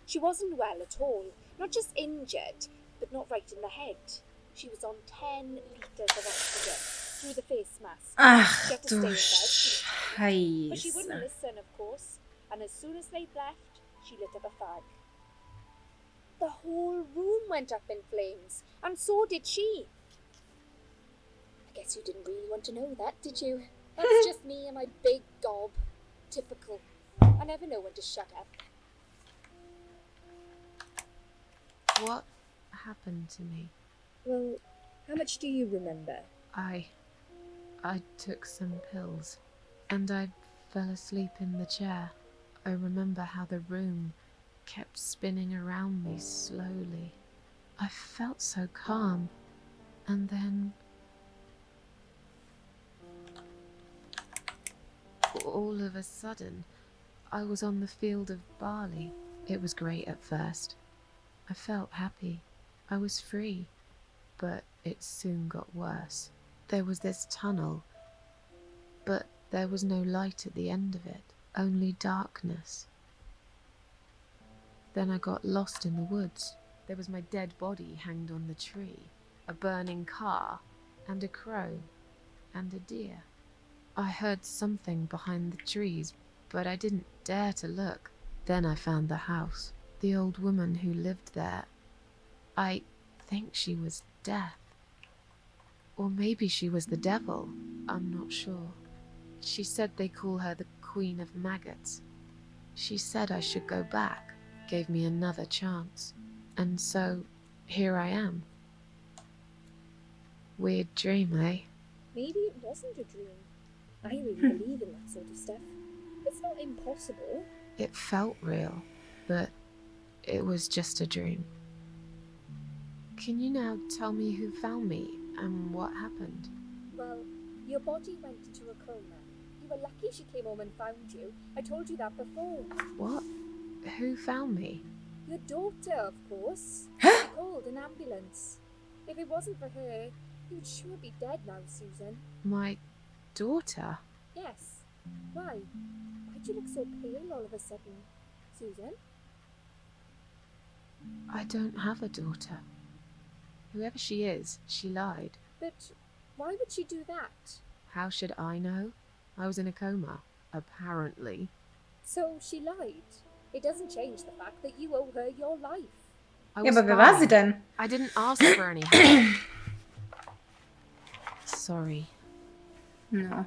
She wasn't well at all. Not just injured, but not right in the head. She was on 10 litres of oxygen through the face mask. Ach She had to du stay in bed. But she wouldn't Scheiße. listen, of course. And as soon as they'd left, she lit up a fag. The whole room went up in flames, and so did she. I guess you didn't really want to know that, did you? That's just me and my big gob. Typical. I never know when to shut up. What happened to me? Well, how much do you remember? I took some pills, and I fell asleep in the chair. I remember how the room kept spinning around me slowly. I felt so calm, and then all of a sudden, I was on the field of barley. It was great at first. I felt happy. I was free, but it soon got worse. There was this tunnel, but there was no light at the end of it, only darkness. Then I got lost in the woods. There was my dead body hanged on the tree, a burning car, and a crow, and a deer. I heard something behind the trees, but I didn't dare to look. Then I found the house, the old woman who lived there. I think she was Death. Or maybe she was the devil, I'm not sure. She said they call her the Queen of Maggots. She said I should go back, gave me another chance. And so, here I am. Weird dream, eh? Maybe it wasn't a dream. I really believe in that sort of stuff. It's not impossible. It felt real, but it was just a dream. Can you now tell me who found me and what happened? Well, your body went into a coma. You were lucky she came home and found you. I told you that before. What? Who found me? Your daughter, of course. She called an ambulance. If it wasn't for her, you'd sure be dead now, Susan. My daughter? Yes. Why? Why'd you look so pale all of a sudden, Susan? I don't have a daughter. Whoever she is, she lied. But why would she do that? How should I know? I was in a coma, apparently. So she lied. It doesn't change the fact that you owe her your life. I Ja, was aber wer war fine. sie denn? I didn't ask for any help. Sorry. No.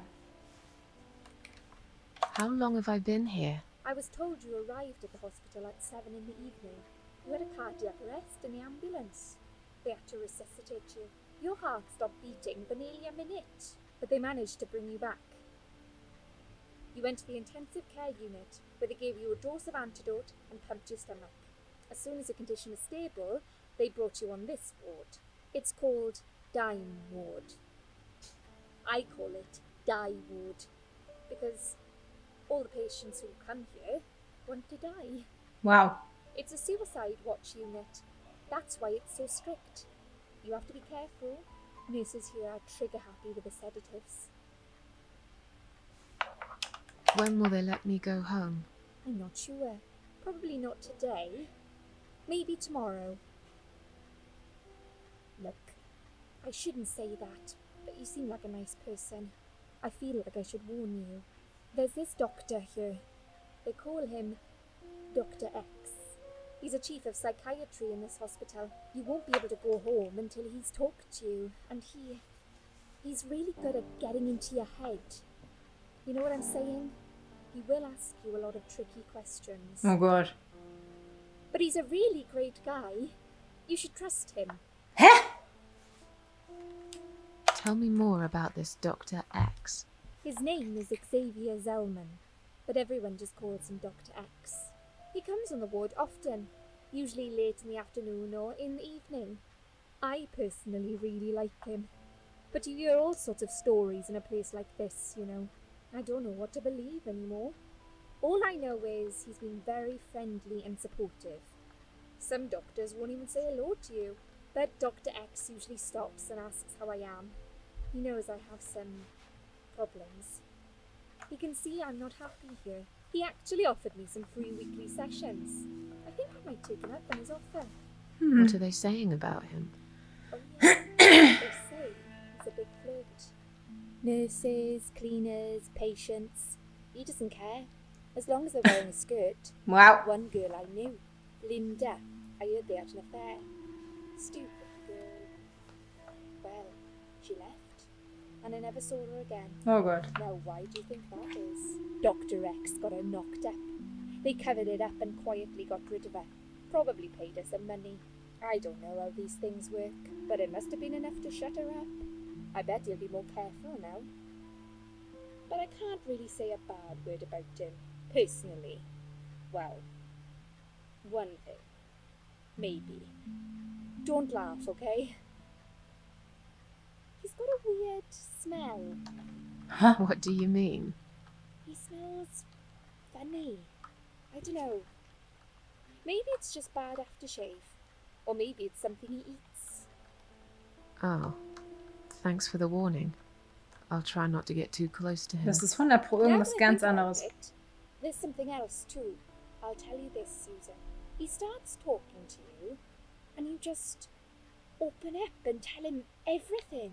How long have I been here? I was told you arrived at the hospital at 7 in the evening. You had a cardiac arrest in the ambulance. They had to resuscitate you. Your heart stopped beating for nearly a minute, but they managed to bring you back. You went to the intensive care unit, where they gave you a dose of antidote and pumped your stomach. As soon as your condition was stable, they brought you on this ward. It's called Dying Ward. I call it Die Ward, because all the patients who come here want to die. Wow. It's a suicide watch unit. That's why it's so strict. You have to be careful. Nurses here are trigger happy with the sedatives. When will they let me go home? I'm not sure. Probably not today. Maybe tomorrow. Look, I shouldn't say that, but you seem like a nice person. I feel like I should warn you. There's this doctor here. They call him Dr. X. He's a chief of psychiatry in this hospital. You won't be able to go home until he's talked to you, and he's really good at getting into your head. You know what I'm saying? He will ask you a lot of tricky questions. Oh Gott. But he's a really great guy. You should trust him. Hä? Tell me more about this Dr. X. His name is Xavier Zellman, but everyone just calls him Dr. X. He comes on the ward often, usually late in the afternoon or in the evening. I personally really like him. But you hear all sorts of stories in a place like this, you know. I don't know what to believe anymore. All I know is he's been very friendly and supportive. Some doctors won't even say hello to you, but Dr. X usually stops and asks how I am. He knows I have some problems. He can see I'm not happy here. He actually offered me some free weekly sessions. I think I might take him up on his offer. What are they saying about him? Oh yeah, they say he's a big flirt. Nurses, cleaners, patients. He doesn't care, as long as they're wearing a skirt. Wow. One girl I knew, Linda, I heard they had an affair. Stupid girl. Well, she left, and I never saw her again. Oh god. Now, why do you think that is? Dr. X got her knocked up. They covered it up and quietly got rid of her. Probably paid her some money. I don't know how these things work, but it must have been enough to shut her up. I bet he'll be more careful now. But I can't really say a bad word about him, personally. Well, one thing. Maybe. Don't laugh, okay? He's got a weird smell. Huh? What do you mean? He smells funny. I don't know. Maybe it's just bad aftershave. Or maybe it's something he eats. Oh, thanks for the warning. I'll try not to get too close to him. Das ist 100 Pro Now irgendwas that I ganz think about anderes. it, there's something else too. I'll tell you this, Susan. He starts talking to you, and you just open up and tell him everything.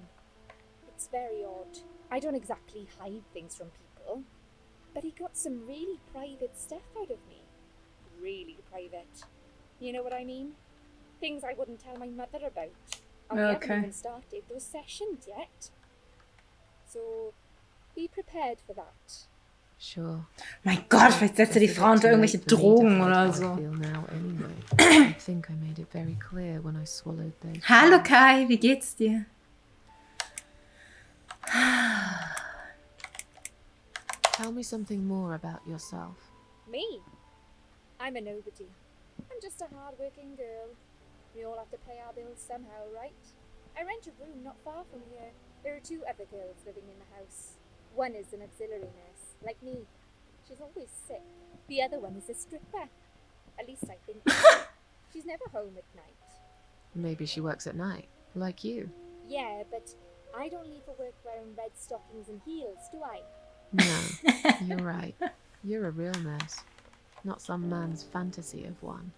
It's very odd. I don't exactly hide things from people, but he got some really private stuff out of me. Really private. You know what I mean? Things I wouldn't tell my mother about. And we haven't Okay. even started those sessions yet. So, be prepared for that. Sure. Mein Gott, vielleicht setzt er die Frau unter irgendwelche Drogen oder so. I think I made it very clear when I swallowed those. Hallo Kai, wie geht's dir? Tell me something more about yourself. Me? I'm a nobody. I'm just a hard-working girl. We all have to pay our bills somehow, right? I rent a room not far from here. There are 2 other girls living in the house. One is an auxiliary nurse, like me. She's always sick. The other one is a stripper. At least I think so. She's never home at night. Maybe she works at night, like you. Yeah, but I don't leave for work wearing red stockings and heels, do I? No, you're right. You're a real nurse, not some man's fantasy of one.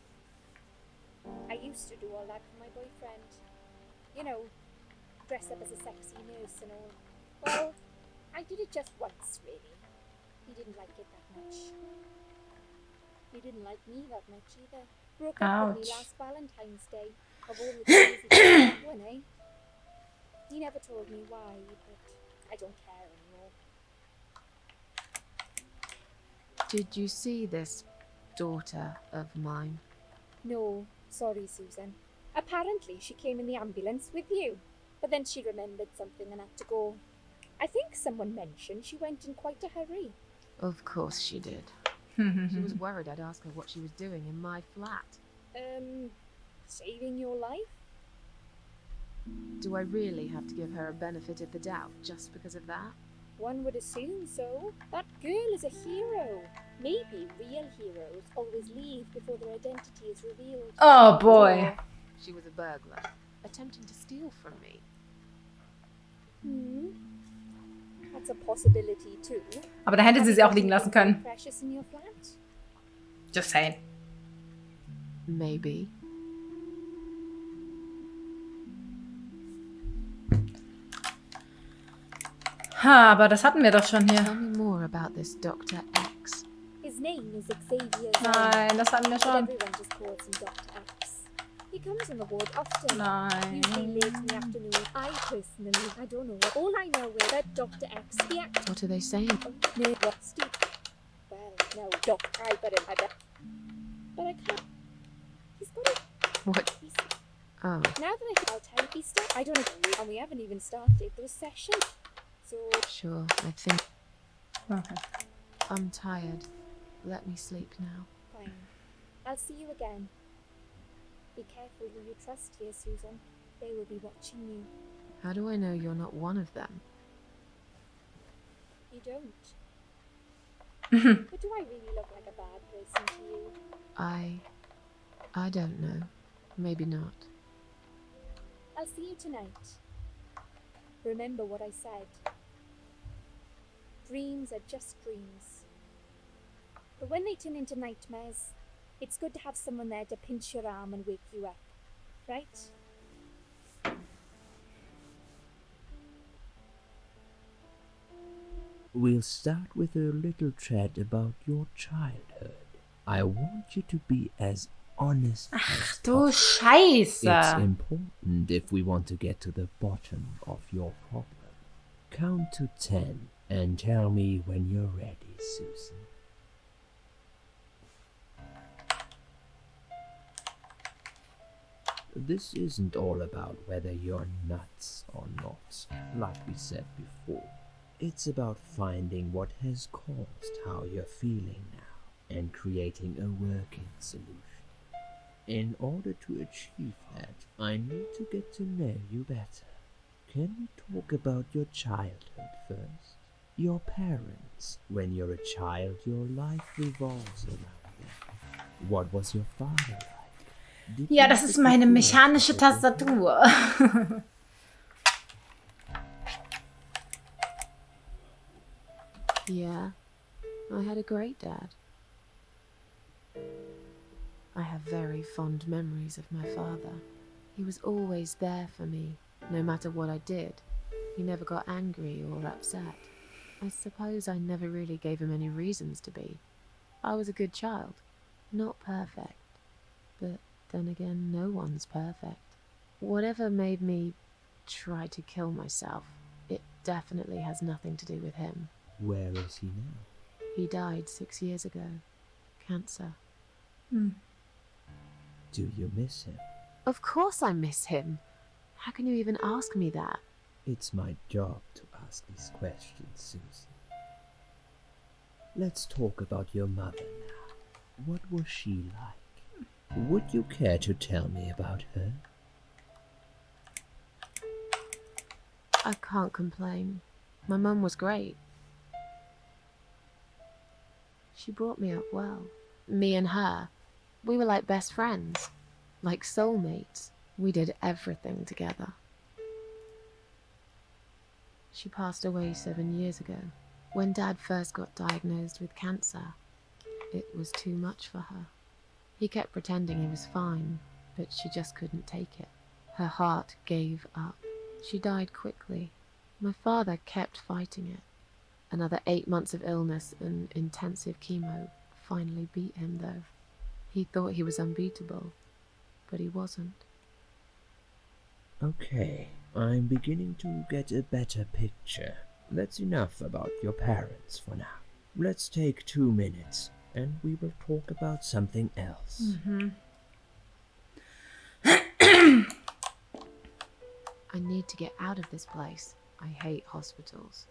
I used to do all that for my boyfriend. You know, dress up as a sexy nurse and all. Well, I did it just once, really. He didn't like it that much. He didn't like me that much either. Broke up with me Ouch. last Valentine's Day. Of all the days he picked that one, eh? He never told me why, but I don't care anymore. Did you see this daughter of mine? No, sorry, Susan. Apparently she came in the ambulance with you, but then she remembered something and had to go. I think someone mentioned she went in quite a hurry. Of course she did. She was worried I'd ask her what she was doing in my flat. Saving your life? Do I really have to give her a benefit of the doubt just because of that? One would assume so. That girl is a hero. Maybe real heroes always leave before their identity is revealed. Oh boy. Or she was a burglar, attempting to steal from me. That's a possibility too. Aber da hätte sie sie auch liegen lassen können. Precious in your flat? Just saying. Maybe. Ha, aber das hatten wir doch schon Tell hier. me more about this Dr. X. His name is Xavier. Nein, das hatten wir But schon. everyone just calls him Dr. X. He comes on the ward often. Nein. Usually late in the afternoon. I personally, I don't know. All I know is that Dr. X, the actor. What are they saying? No, what? Stupid. Well, no, Doc, I bet. But I can't. He's got a. What? He's, Oh, Now that I'll tell you stuff, I don't agree, and we haven't even started those sessions. So, sure, I think Okay. I'm tired. Let me sleep now. fine. I'll see you again. Be careful who you trust here, Susan. They will be watching you. How do I know you're not one of them? You don't. But do I really look like a bad person to you? I don't know. Maybe not. I'll see you tonight. Remember what I said. Dreams are just dreams. But when they turn into nightmares, it's good to have someone there to pinch your arm and wake you up. Right? We'll start with a little chat about your childhood. I want you to be as honest as Du possible. It's Scheiße. important if we want to get to the bottom of your problem. Count to 10 and tell me when you're ready, Susan. This isn't all about whether you're nuts or not, like we said before. It's about finding what has caused how you're feeling now and creating a working solution. In order to achieve that, I need to get to know you better. Can we talk about your childhood first? Your parents. When you're a child, your life revolves around them. What was your father like? Did Ja, you das ist have a meine good mechanische relationship with him? Tastatur. Yeah, I had a great dad. I have very fond memories of my father. He was always there for me, no matter what I did. He never got angry or upset. I suppose I never really gave him any reasons to be. I was a good child, not perfect. But then again, no one's perfect. Whatever made me try to kill myself, it definitely has nothing to do with him. Where is he now? He died 6 years ago. Cancer. Do you miss him? Of course I miss him. How can you even ask me that? It's my job to ask these questions, Susan. Let's talk about your mother now. What was she like? Would you care to tell me about her? I can't complain. My mum was great. She brought me up well. Me and her, we were like best friends, like soulmates. We did everything together. She passed away 7 years ago. When Dad first got diagnosed with cancer, it was too much for her. He kept pretending he was fine, but she just couldn't take it. Her heart gave up. She died quickly. My father kept fighting it. Another 8 months of illness and intensive chemo finally beat him, though. He thought he was unbeatable, but he wasn't. Okay, I'm beginning to get a better picture. That's enough about your parents for now. Let's take 2 minutes, and we will talk about something else. I need to get out of this place. I hate hospitals.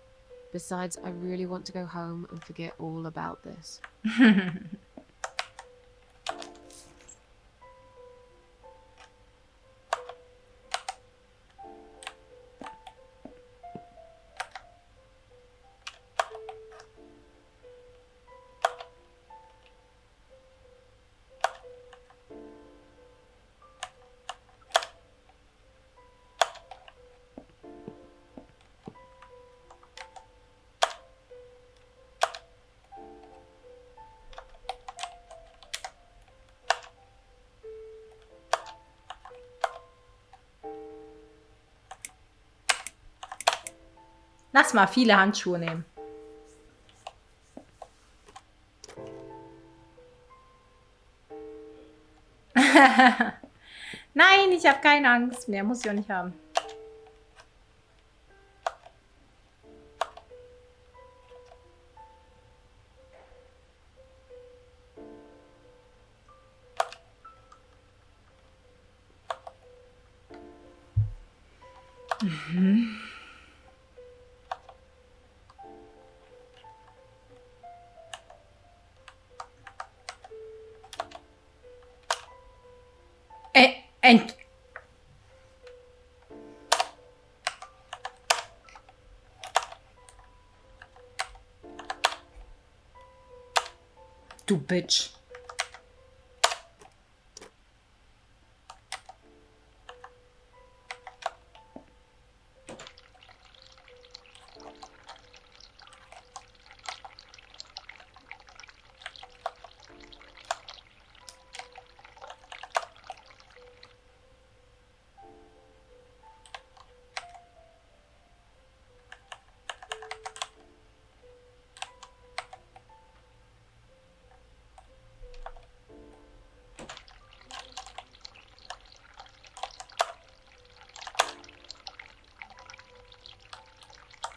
Besides, I really want to go home and forget all about this. Lass mal viele Handschuhe nehmen. Nein, ich habe keine Angst mehr. Muss ich auch nicht haben. And du Bitch.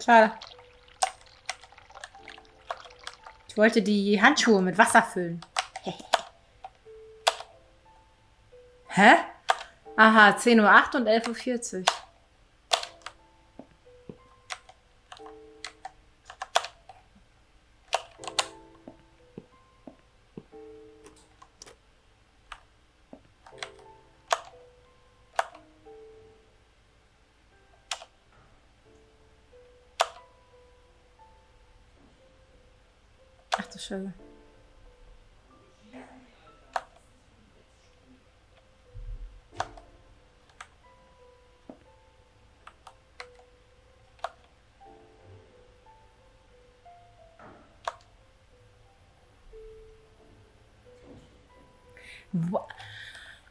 Schade. Ich wollte die Handschuhe mit Wasser füllen. Hä? Aha, 10:08 Uhr und 11:40 Uhr. Ach du Scheiße.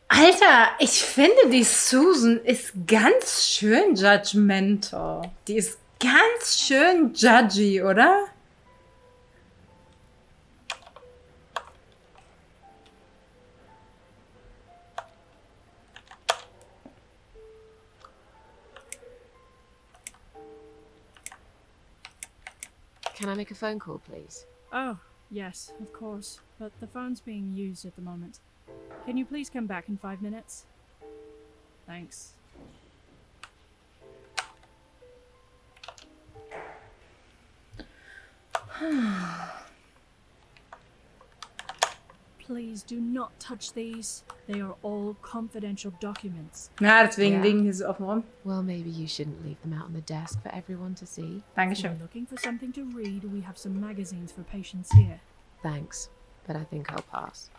Alter, ich finde, die Susan ist ganz schön judgmental. Die ist ganz schön judgy, oder? Can I make a phone call, please? Oh, yes, of course. But the phone's being used at the moment. Can you please come back in 5 minutes? Thanks. Please do not touch these. They are all confidential documents. Ja, deswegen Ja. liegen hier so offen rum. Well, maybe you shouldn't leave them out on the desk for everyone to see. If you're Dankeschön. looking for something to read, we have some magazines for patients here. Thanks, but I think I'll pass.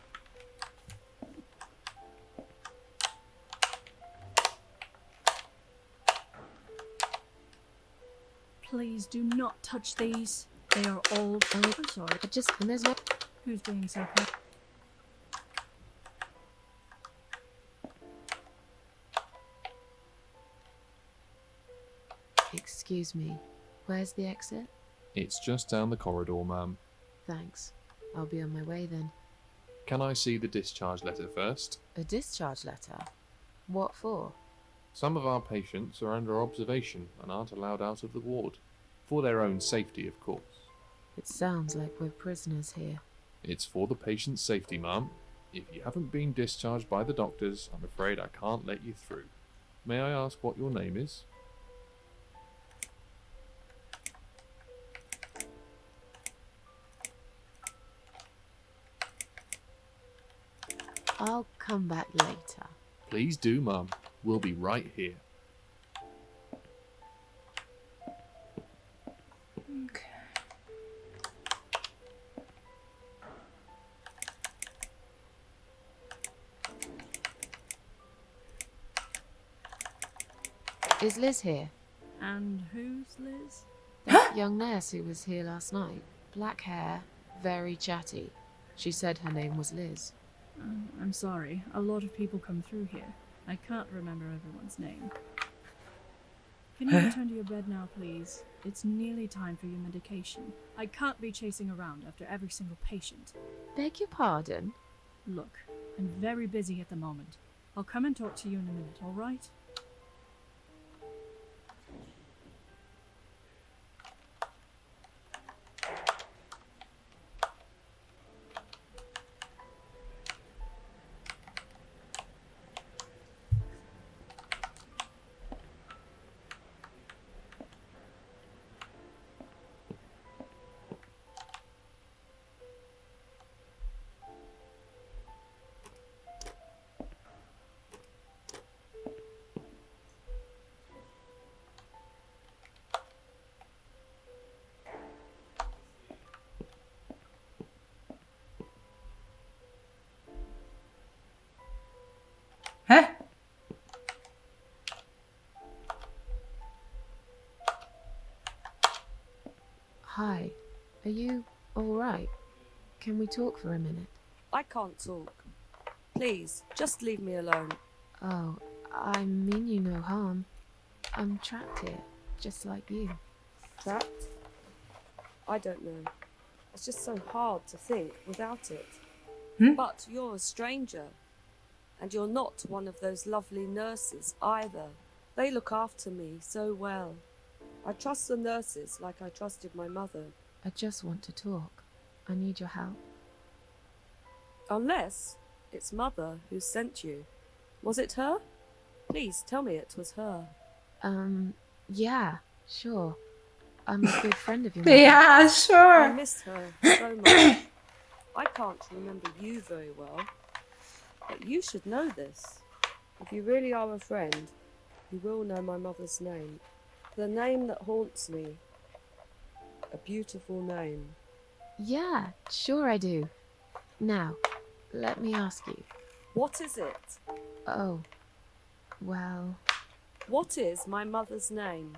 Please do not touch these. They are all... Oh, I'm sorry. And there's no... Who's being so kind? Excuse me. Where's the exit? It's just down the corridor, ma'am. Thanks. I'll be on my way then. Can I see the discharge letter first? A discharge letter? What for? Some of our patients are under observation and aren't allowed out of the ward. For their own safety, of course. It sounds like we're prisoners here. It's for the patient's safety, ma'am. If you haven't been discharged by the doctors, I'm afraid I can't let you through. May I ask what your name is? I'll come back later. Please do, ma'am. We'll be right here. Is Liz here? And who's Liz? That young nurse who was here last night. Black hair, very chatty. She said her name was Liz. I'm sorry. A lot of people come through here. I can't remember everyone's name. Can you return to your bed now, please? It's nearly time for your medication. I can't be chasing around after every single patient. Beg your pardon? Look, I'm very busy at the moment. I'll come and talk to you in a minute, all right? Hi. Are you alright? Can we talk for a minute? I can't talk. Please, just leave me alone. Oh, I mean you no harm. I'm trapped here, just like you. Trapped? I don't know. It's just so hard to think without it. But you're a stranger. And you're not one of those lovely nurses either. They look after me so well. I trust the nurses like I trusted my mother. I just want to talk. I need your help. Unless it's Mother who sent you. Was it her? Please tell me it was her. Yeah, sure. I'm a good friend of yours. Yeah, I sure. miss her so much. I can't remember you very well. But you should know this. If you really are a friend, you will know my mother's name. The name that haunts me. A beautiful name. Yeah, sure I do. Now, let me ask you. What is it? Oh, well... What is my mother's name?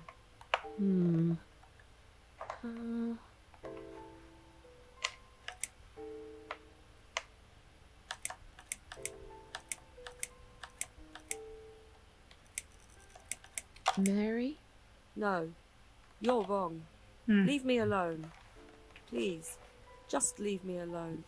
Mary? No, you're wrong. Leave me alone. Please, just leave me alone.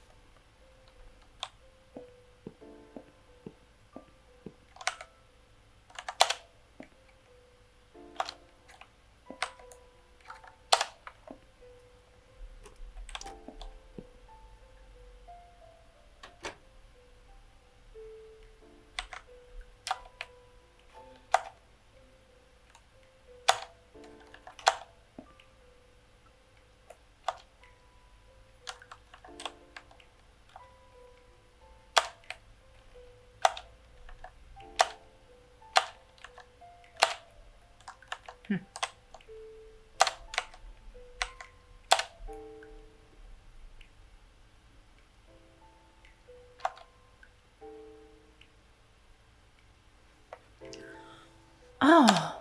Oh.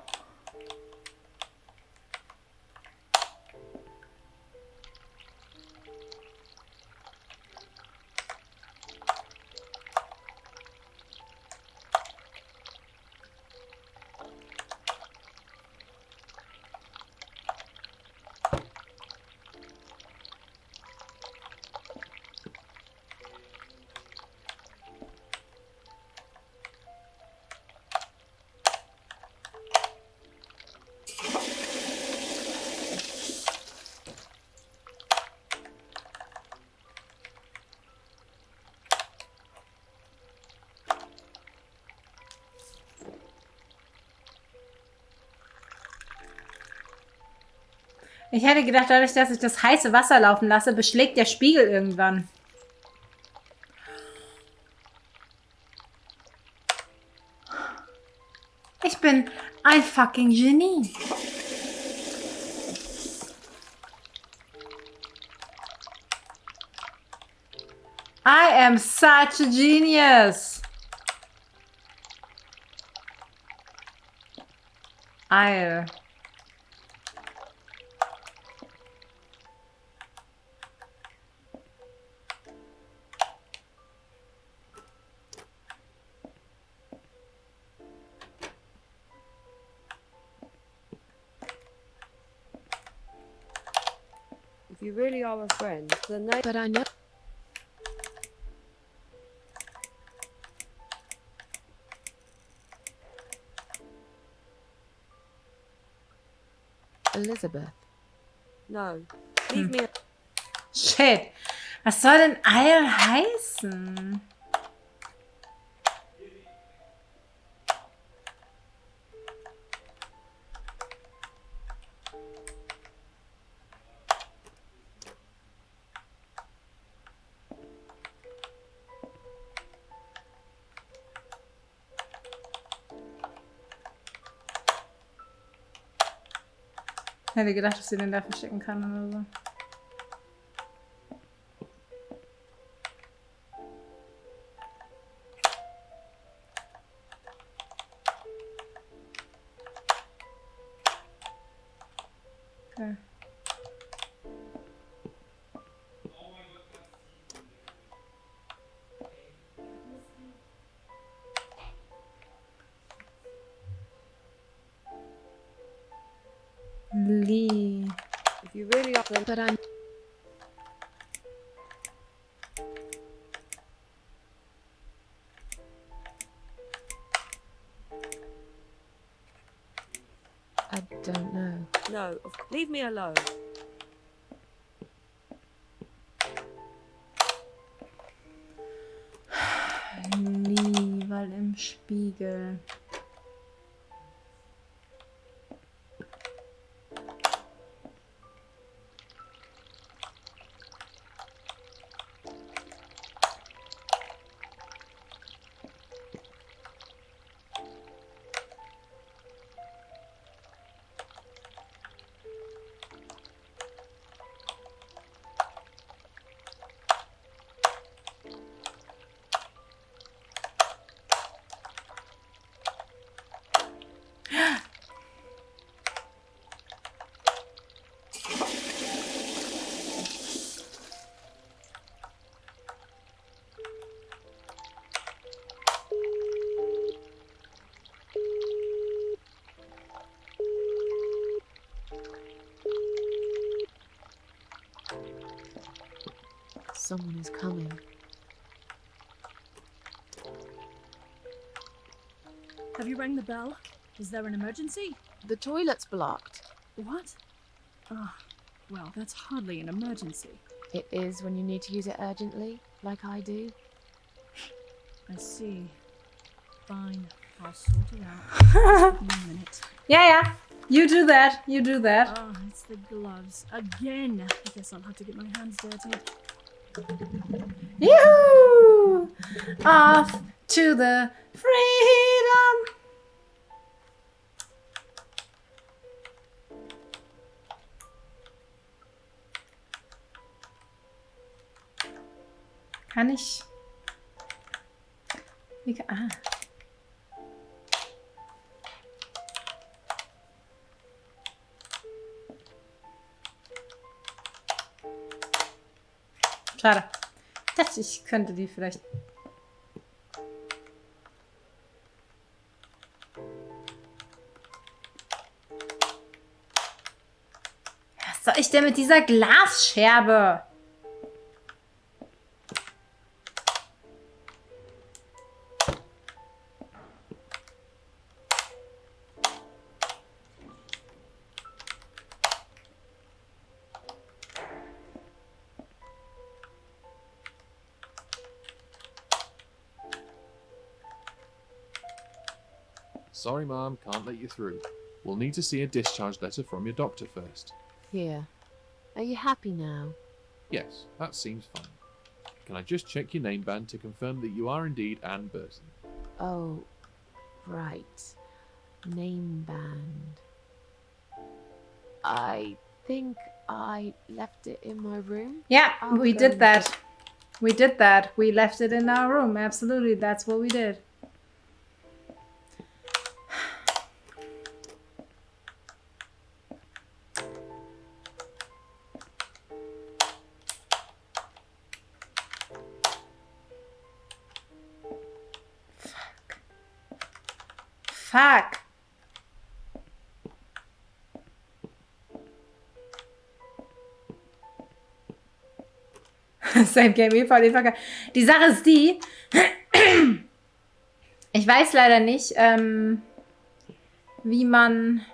Ich hätte gedacht, dadurch, dass ich das heiße Wasser laufen lasse, beschlägt der Spiegel irgendwann. Ich bin ein fucking Genie. I am such a genius. I... If you really are a friend, the name... But I know... Elizabeth. No, leave me... Shit. Was soll denn Eil heißen? Ich hätte gedacht, dass sie den da verstecken kann oder so. Okay. Lee. If you really are, then But I'm. I don't know. no. Leave me alone. Lee, weil im Spiegel. Someone is coming. Have you rang the bell? Is there an emergency? The toilet's blocked. What? Ah, well, that's hardly an emergency. It is when you need to use it urgently, like I do. I see. Fine, I'll sort it out. Just give me a minute. Yeah. You do that. You do that. Ah, it's the gloves. Again! I guess I'll have to get my hands dirty. Yoo-hoo! Off to the freedom. Kann ich? Wie kann, ah. Schade. Ich dachte, ich könnte die vielleicht. Was soll ich denn mit dieser Glasscherbe? Sorry, Mom, can't let you through. We'll need to see a discharge letter from your doctor first. Here. Are you happy now? Yes, that seems fine. Can I just check your name band to confirm that you are indeed Anne Burton? Oh, right. Name band. I think I left it in my room. Yeah, I'll we go did and that. We did that. We left it in our room. Absolutely, that's what we did. Fuck. Same game, voll fucker. Die Sache ist die, ich weiß leider nicht, wie man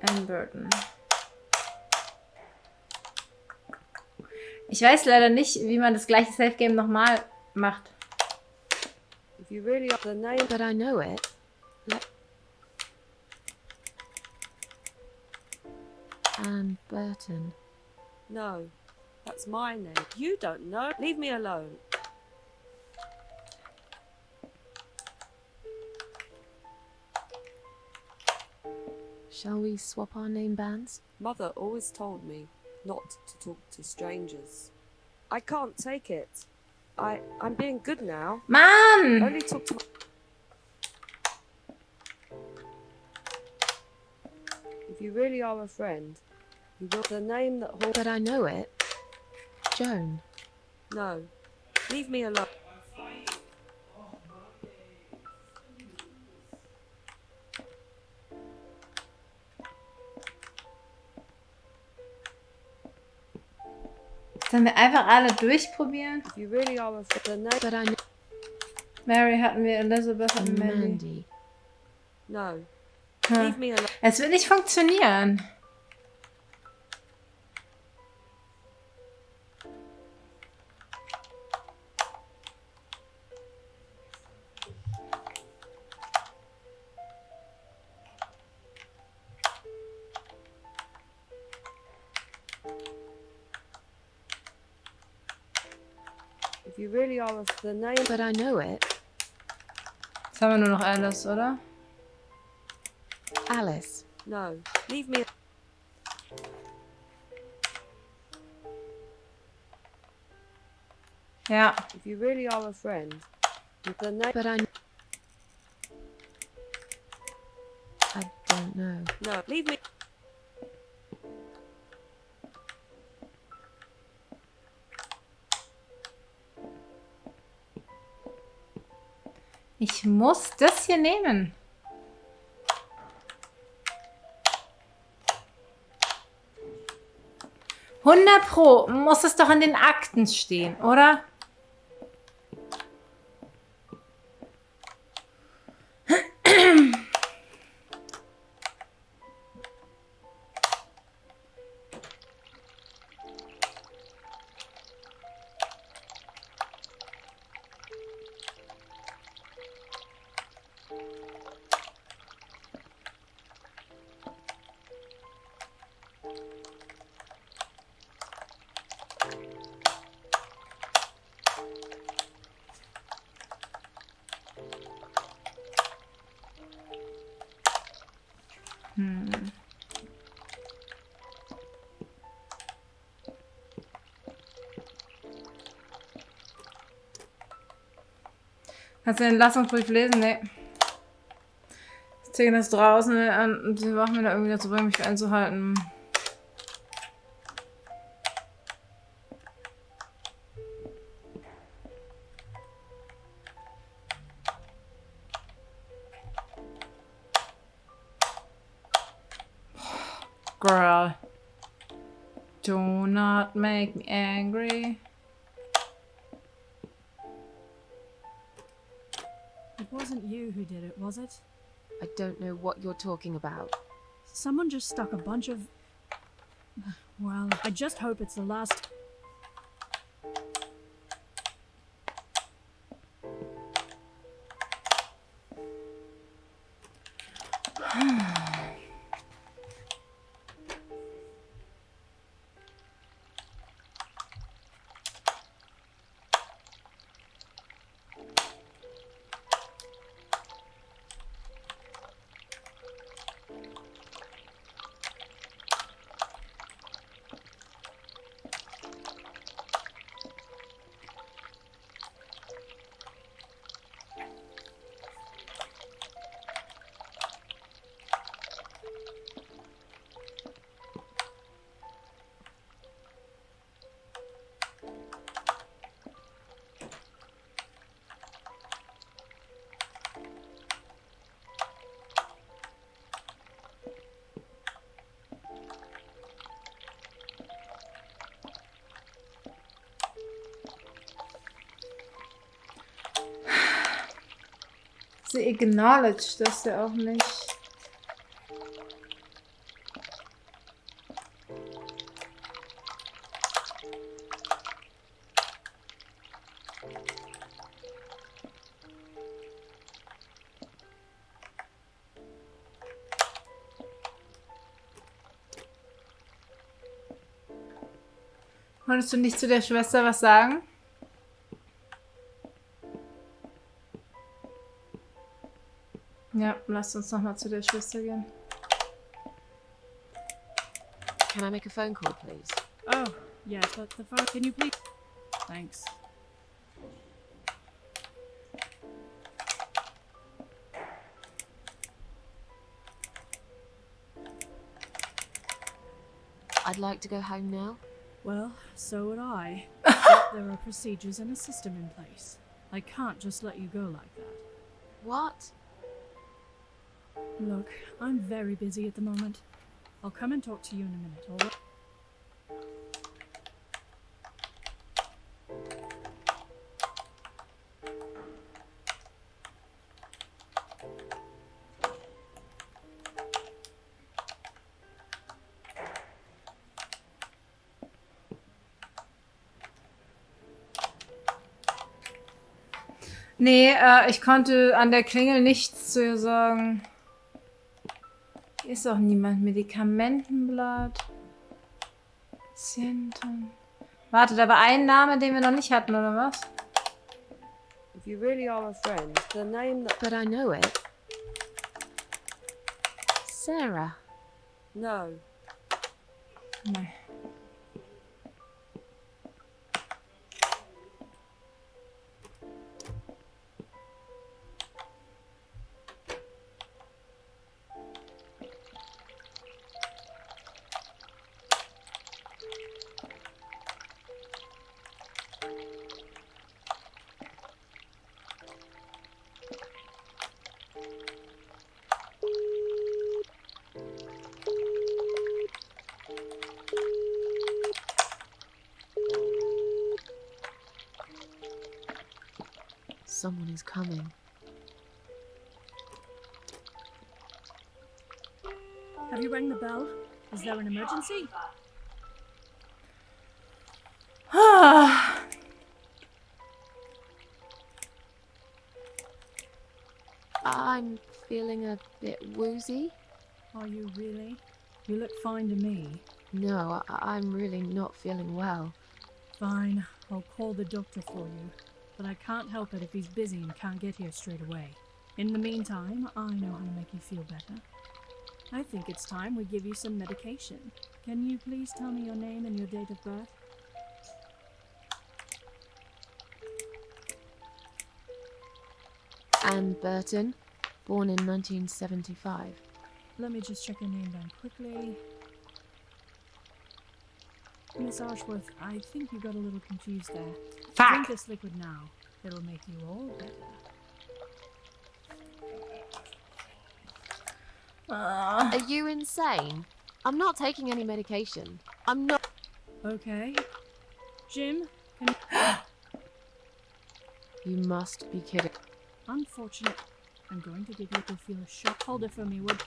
Anne Burton. Ich weiß leider nicht, wie man das gleiche Safe Game nochmal macht. If you really are the name, But I know it. Anne Burton. no, that's my name. You don't know. Leave me alone. Shall we swap our name bands? Mother always told me not to talk to strangers. I can't take it. I'm being good now. Mann! Only talk to. If you really are a friend, you will the name that holds. But I know it. Joan. No, leave me alone. Sollen wir einfach alle durchprobieren? If you really are a friend, But I know Mary hatten wir, Elizabeth hatten wir. Mandy. Mandy. no. Hm. Leave me alone. Es wird nicht funktionieren. If you really are of the name, But I know it. Jetzt haben wir nur noch Alice, oder? Alice. no. Leave me. Ja. If you really are a friend, with the name, But I don't know. no. Leave me. Ich muss das hier nehmen. 100 Pro muss es doch in den Akten stehen, oder? Kannst du den Entlassungsbrief lesen? Nee. Ich zeige das draußen an und sie machen mir da irgendwie dazu bringen, mich einzuhalten. Girl. Do not make me angry. It wasn't you who did it, was it? I don't know what you're talking about. Someone just stuck a bunch of... Well, I just hope it's the last... Sie acknowledged das ja auch nicht. Wolltest du nicht zu der Schwester was sagen? Ja, lasst uns nochmal zu der Schwester gehen. Can I make a phone call, please? Oh, yes, but the phone... Can you please... Thanks. I'd like to go home now. Well, so would I. But there are procedures and a system in place. I can't just let you go like that. What? Look, I'm very busy at the moment. I'll come and talk to you in a minute, alright? Nee, ich konnte an der Klingel nichts zu ihr sagen. Hier ist auch niemand. Medikamentenblatt. Patienten. Warte, da war ein Name, den wir noch nicht hatten, oder was? If you really are a friend, the name that... But I know it. Sarah. No. Nee. Someone is coming. Have you rang the bell? Is there an emergency? I'm feeling a bit woozy. Are you really? You look fine to me. No, I'm really not feeling well. Fine, I'll call the doctor for you. But I can't help it if he's busy and can't get here straight away. In the meantime, I know how to make you feel better. I think it's time we give you some medication. Can you please tell me your name and your date of birth? Anne Burton, born in 1975. Let me just check your name down quickly. Miss Ashworth, I think you got a little confused there. Fuck. Drink this liquid now. It'll make you all better. Are you insane? I'm not taking any medication. I'm not. Okay. Jim, can You must be kidding. Unfortunate. I'm going to give you a feel a shot. Hold it for me, would...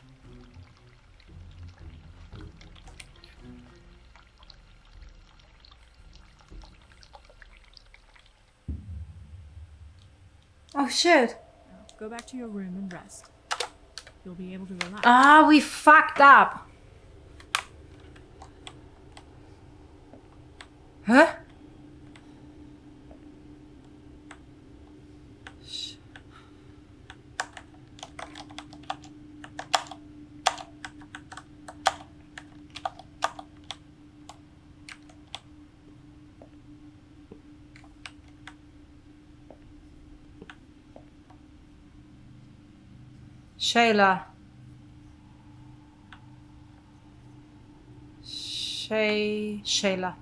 Oh shit. Now, go back to your room and rest. You'll be able to relax. Ah, we fucked up. Huh? Shayla. Shayla.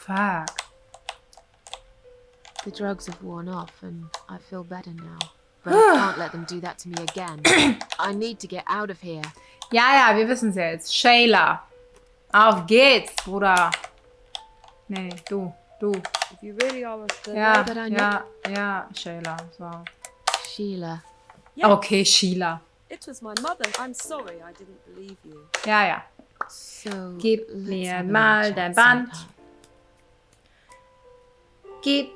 Fuck. The drugs have worn off and I feel better now. But I can't let them do that to me again. I need to get out of here. Ja, wir wissen's jetzt. Shayla. Auf geht's, Bruder. Nee, du. If you really are a friend... Ja, Shayla. So. Sheila. Yes, Okay, Sheila. it was my mother. I'm sorry I didn't believe you. Ja. So, Gib let's mir have a mal chat dein Band. sometime. Gib.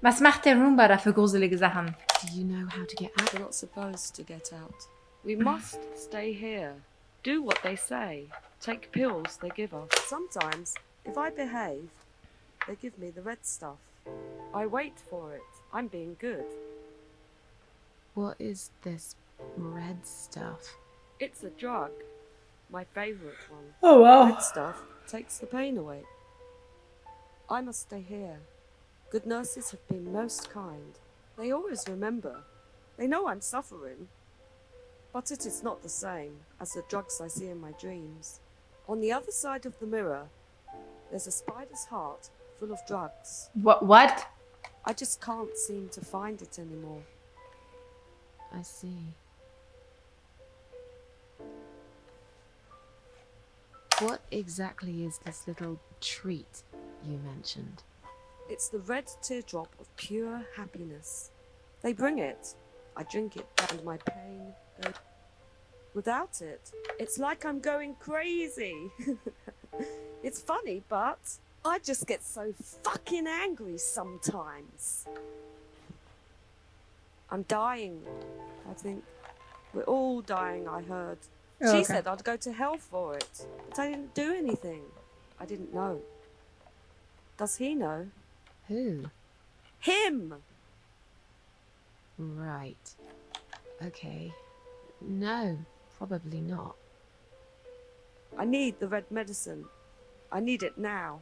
Was macht der Roomba da für gruselige Sachen? Do you know how to get out? We're not supposed to get out. We must stay here. Do what they say. Take pills they give us. Sometimes, if I behave, they give me the red stuff. I wait for it. I'm being good. What is this red stuff? It's a drug. My favorite one. Oh, wow. Red stuff takes the pain away. I must stay here. Good nurses have been most kind. They always remember. They know I'm suffering. But it is not the same as the drugs I see in my dreams. On the other side of the mirror, there's a spider's heart full of drugs. What? I just can't seem to find it anymore. I see. What exactly is this little treat you mentioned? It's the red teardrop of pure happiness. They bring it. I drink it and my pain goes. Without it, it's like I'm going crazy. It's funny, but I just get so fucking angry sometimes. I'm dying, I think. We're all dying, I heard. Oh, She okay. said I'd go to hell for it, but I didn't do anything. I didn't know. Does he know? Who? Him! Right. Okay. No, probably not. I need the red medicine. I need it now.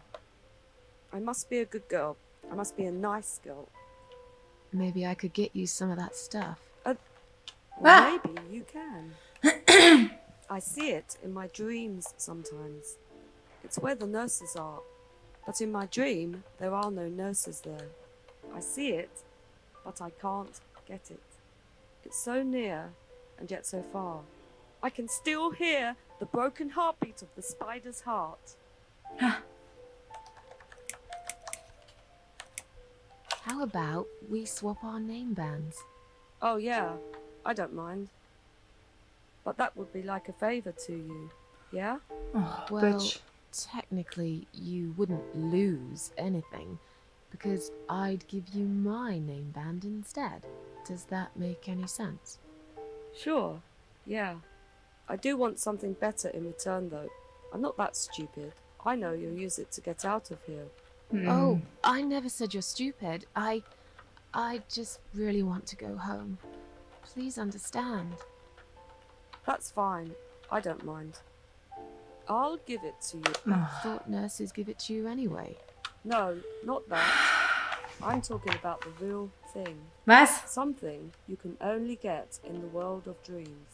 I must be a good girl. I must be a nice girl. Maybe I could get you some of that stuff. Well, maybe you can. I see it in my dreams sometimes. It's where the nurses are. But in my dream, there are no nurses there. I see it, but I can't get it. It's so near, and yet so far. I can still hear the broken heartbeat of the spider's heart. How about we swap our name bands? Oh yeah, I don't mind. But that would be like a favor to you, yeah? Oh, Well, bitch. technically, you wouldn't lose anything, because I'd give you my name band instead. Does that make any sense? Sure, yeah. I do want something better in return though. I'm not that stupid. I know you'll use it to get out of here. Oh, I never said you're stupid. I just really want to go home. Please understand. That's fine. I don't mind. I'll give it to you. I thought nurses give it to you anyway. No, not that. I'm talking about the real thing. Was? Something you can only get in the world of dreams.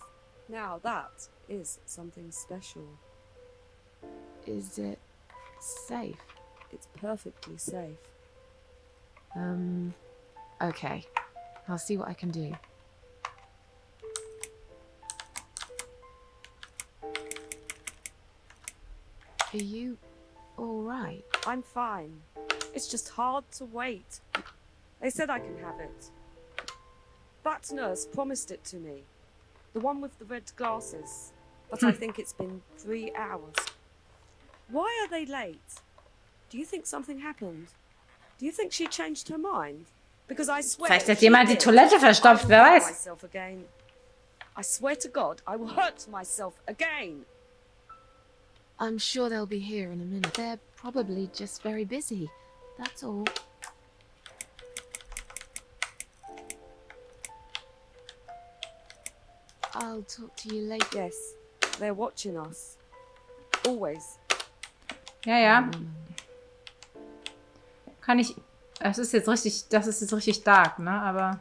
Now that is something special. Is it safe? It's perfectly safe. Okay. I'll see what I can do. Are you alright? I'm fine. It's just hard to wait. They said I can have it. That nurse promised it to me. The one with the red glasses. But I think it's been 3 hours. Why are they late? Do you think something happened? Do you think she changed her mind? Because I swear Vielleicht hat if she jemand die did, Toilette verstopft, I will wer hurt weiß. myself again. I swear to God, I will hurt myself again. I'm sure they'll be here in a minute. They're probably just very busy. That's all. I'll talk to you later. Yes, they're watching us. Always. Ja, ja. Kann ich. Das ist jetzt richtig dark, ne? Aber.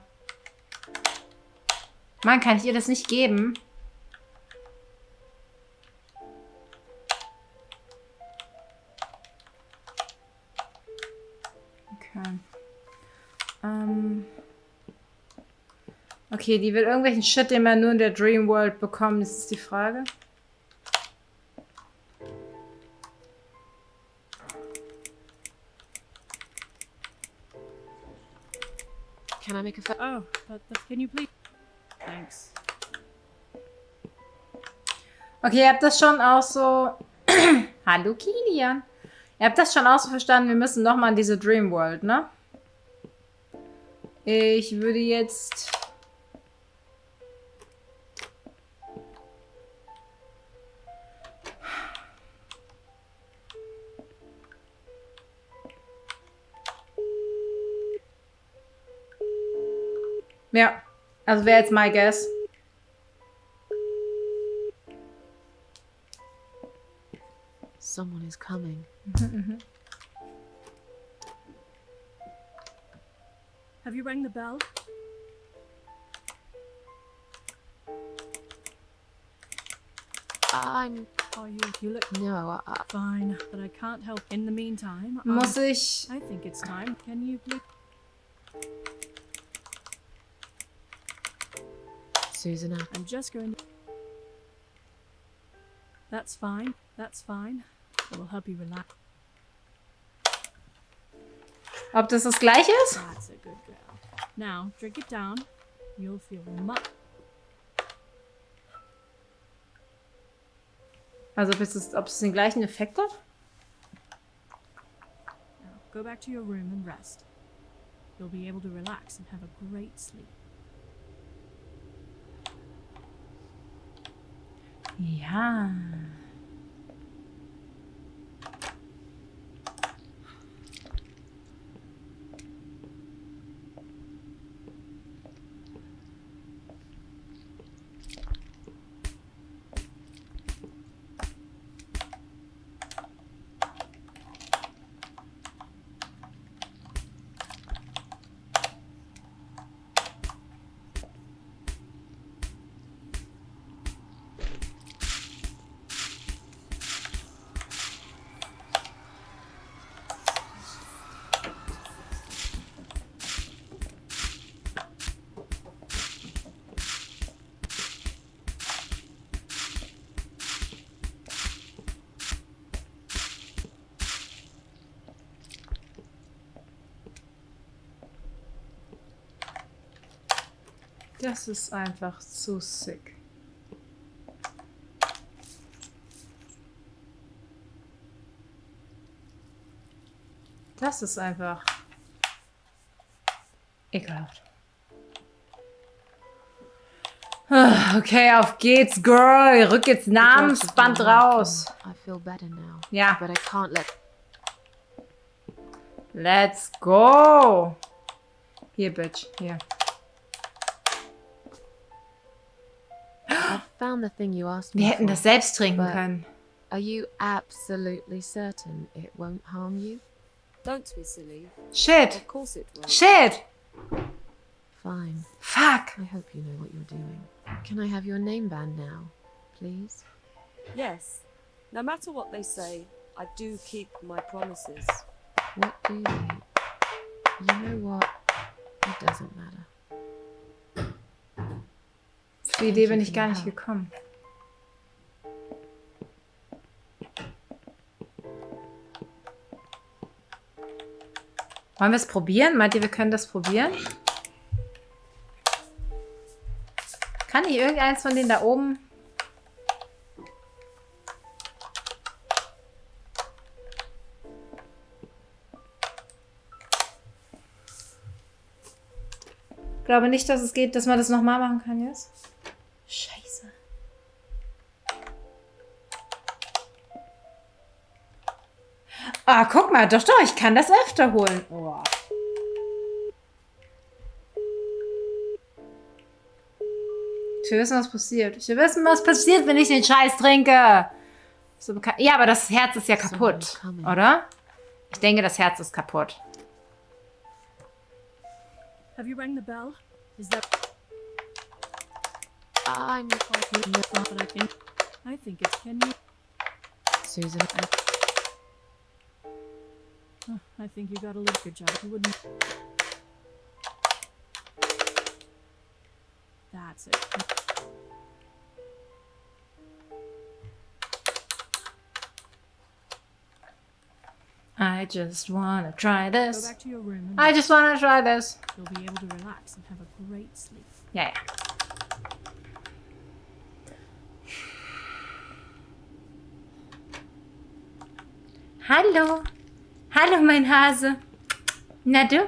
Mann, kann ich ihr das nicht geben? Okay. Okay, die will irgendwelchen Shit, den man nur in der Dream World bekommt. Das ist die Frage. Can I make a Oh, but can you please? Thanks. Okay, ihr habt das schon auch so... Hallo Kilian. Ihr habt das schon auch so verstanden, wir müssen nochmal in diese Dream World, ne? Ich würde jetzt... Ja, also wäre jetzt my guess. Someone is coming. Have you rang the bell? I'm Are you? You look No, fine, but I can't help. In the meantime, Muss ich... I think it's time. Can you please? Susanna. I'm just going to... That's fine. That's fine. It will help you relax. Ob das das gleiche ist? That's a good girl. Now, drink it down. You'll feel much... Also ob es den gleichen Effekt hat? Now, go back to your room and rest. You'll be able to relax and have a great sleep. Ja. Das ist einfach zu sick. Das ist einfach ekelhaft. Okay, auf geht's, Girl. Rück jetzt Namensband raus. I feel better now. Ja. But I can't let... Let's go. Hier, Bitch. Hier. I found the thing you asked me Wir hätten for, das selbst trinken but können. Are you absolutely certain it won't harm you? Don't be silly. Shit. Of course it won't. Shit. Fine. Fuck. I hope you know what you're doing. Can I have your name band now, please? Yes. No matter what they say, I do keep my promises. What do you eat? You know what? It doesn't matter. Auf die Idee bin ich gar nicht gekommen. Wollen wir es probieren? Meint ihr, wir können das probieren? Kann nicht irgendeins von denen da oben... Ich glaube nicht, dass es geht, dass man das nochmal machen kann jetzt. Scheiße. Ah, guck mal, doch, ich kann das öfter holen. Oh. Ich will wissen, was passiert. Ich will wissen, was passiert, wenn ich den Scheiß trinke. So ja, aber das Herz ist ja kaputt, oder? Ich denke, das Herz ist kaputt. Have you rang the bell? Is that... I'm quite... But I think it's... Can you... Susan, Oh, I think you got a little good job. You wouldn't... That's it. I just wanna try Go this. back to your room and I just wanna try this. you'll be able to relax and have a great sleep. Ja, ja. Hallo. Hallo, mein Hase. Na du?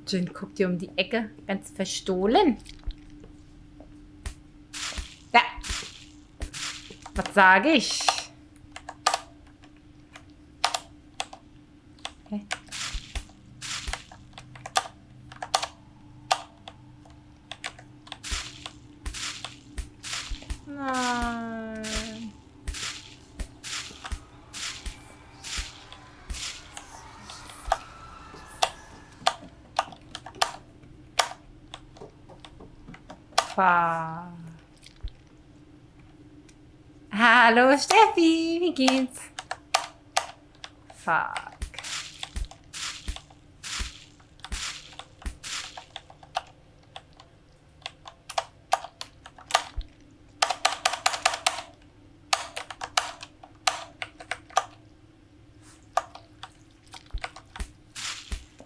Jin guckt dir um die Ecke, ganz verstohlen. Ja. Was sage ich? Okay. Nein. Hallo Steffi, wie geht's? Fuck.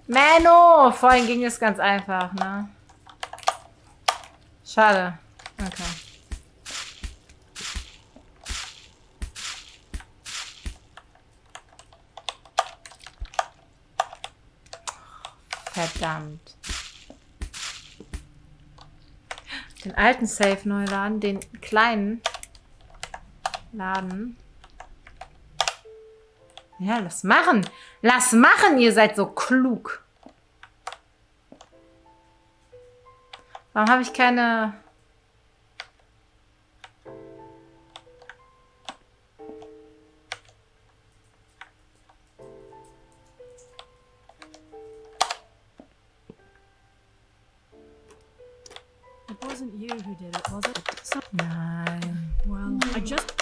Menno! Vorhin ging es ganz einfach, ne? Schade. Okay. Verdammt. Den alten Safe neu laden, den kleinen laden. Ja, lass machen. Lass machen, ihr seid so klug. Warum habe ich keine... It wasn't you who did it, was it? Nein. Well, I just...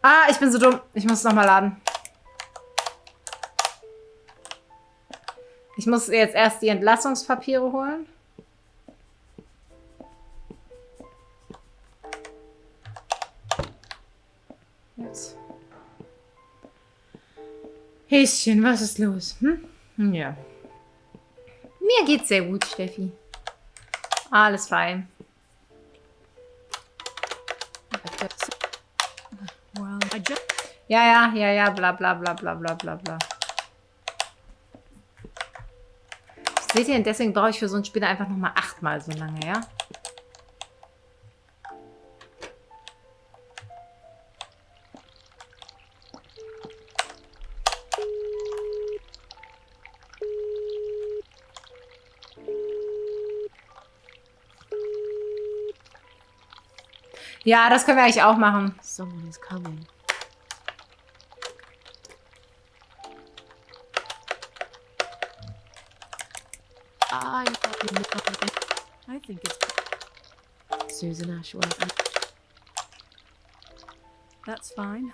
Ah, ich bin so dumm. Ich muss es nochmal laden. Ich muss jetzt erst die Entlassungspapiere holen. Jetzt. Häschen, was ist los? Hm? Ja. Mir geht's sehr gut, Steffi. Alles fein. Well, I just... Ja, bla bla bla bla bla bla bla. Seht ihr, deswegen brauche ich für so ein Spiel einfach nochmal 8-mal so lange, ja? Ja, das können wir eigentlich auch machen. Someone is coming. I think it's... Susan Ashworth. That's fine.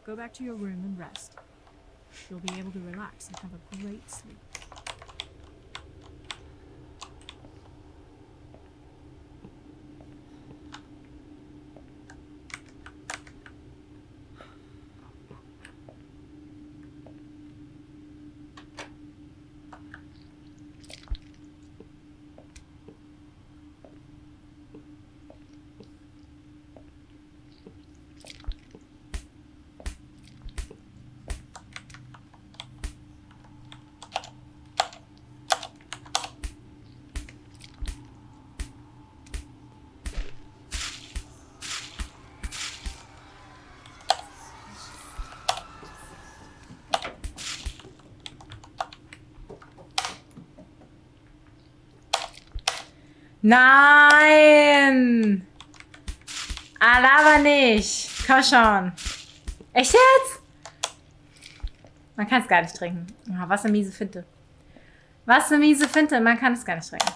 Go back to your room and rest. You'll be able to relax and have a great sleep. Nein! Aber nicht. Komm schon. Echt jetzt? Man kann es gar nicht trinken. Oh, was eine miese Finte. Was eine miese Finte. Man kann es gar nicht trinken.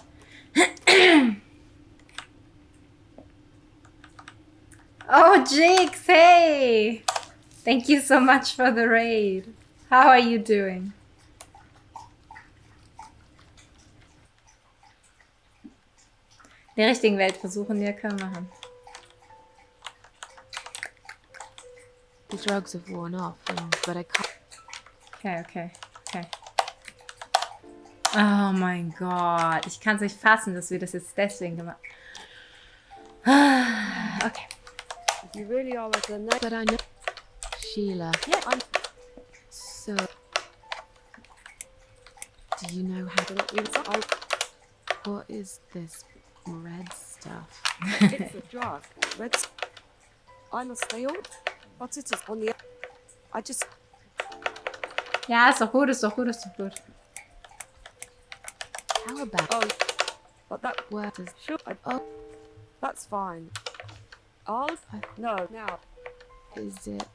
Oh, Jigs, hey! Thank you so much for the raid. How are you doing? Der richtigen Welt versuchen, ja, können wir machen. The drugs have worn off, but I can't. Okay. Oh mein Gott. Ich kann es nicht fassen, dass wir das jetzt deswegen gemacht haben. Okay. If you really are like a name. But I know Sheila. Yeah, I'm. So, do you know how to... What is this red stuff? It's a drug. Red. I must stay on. But it is on the. I just. Ja, ist doch gut. How about... Oh, but that. Where does... Sure. That's fine. I'll. No, now. Is it?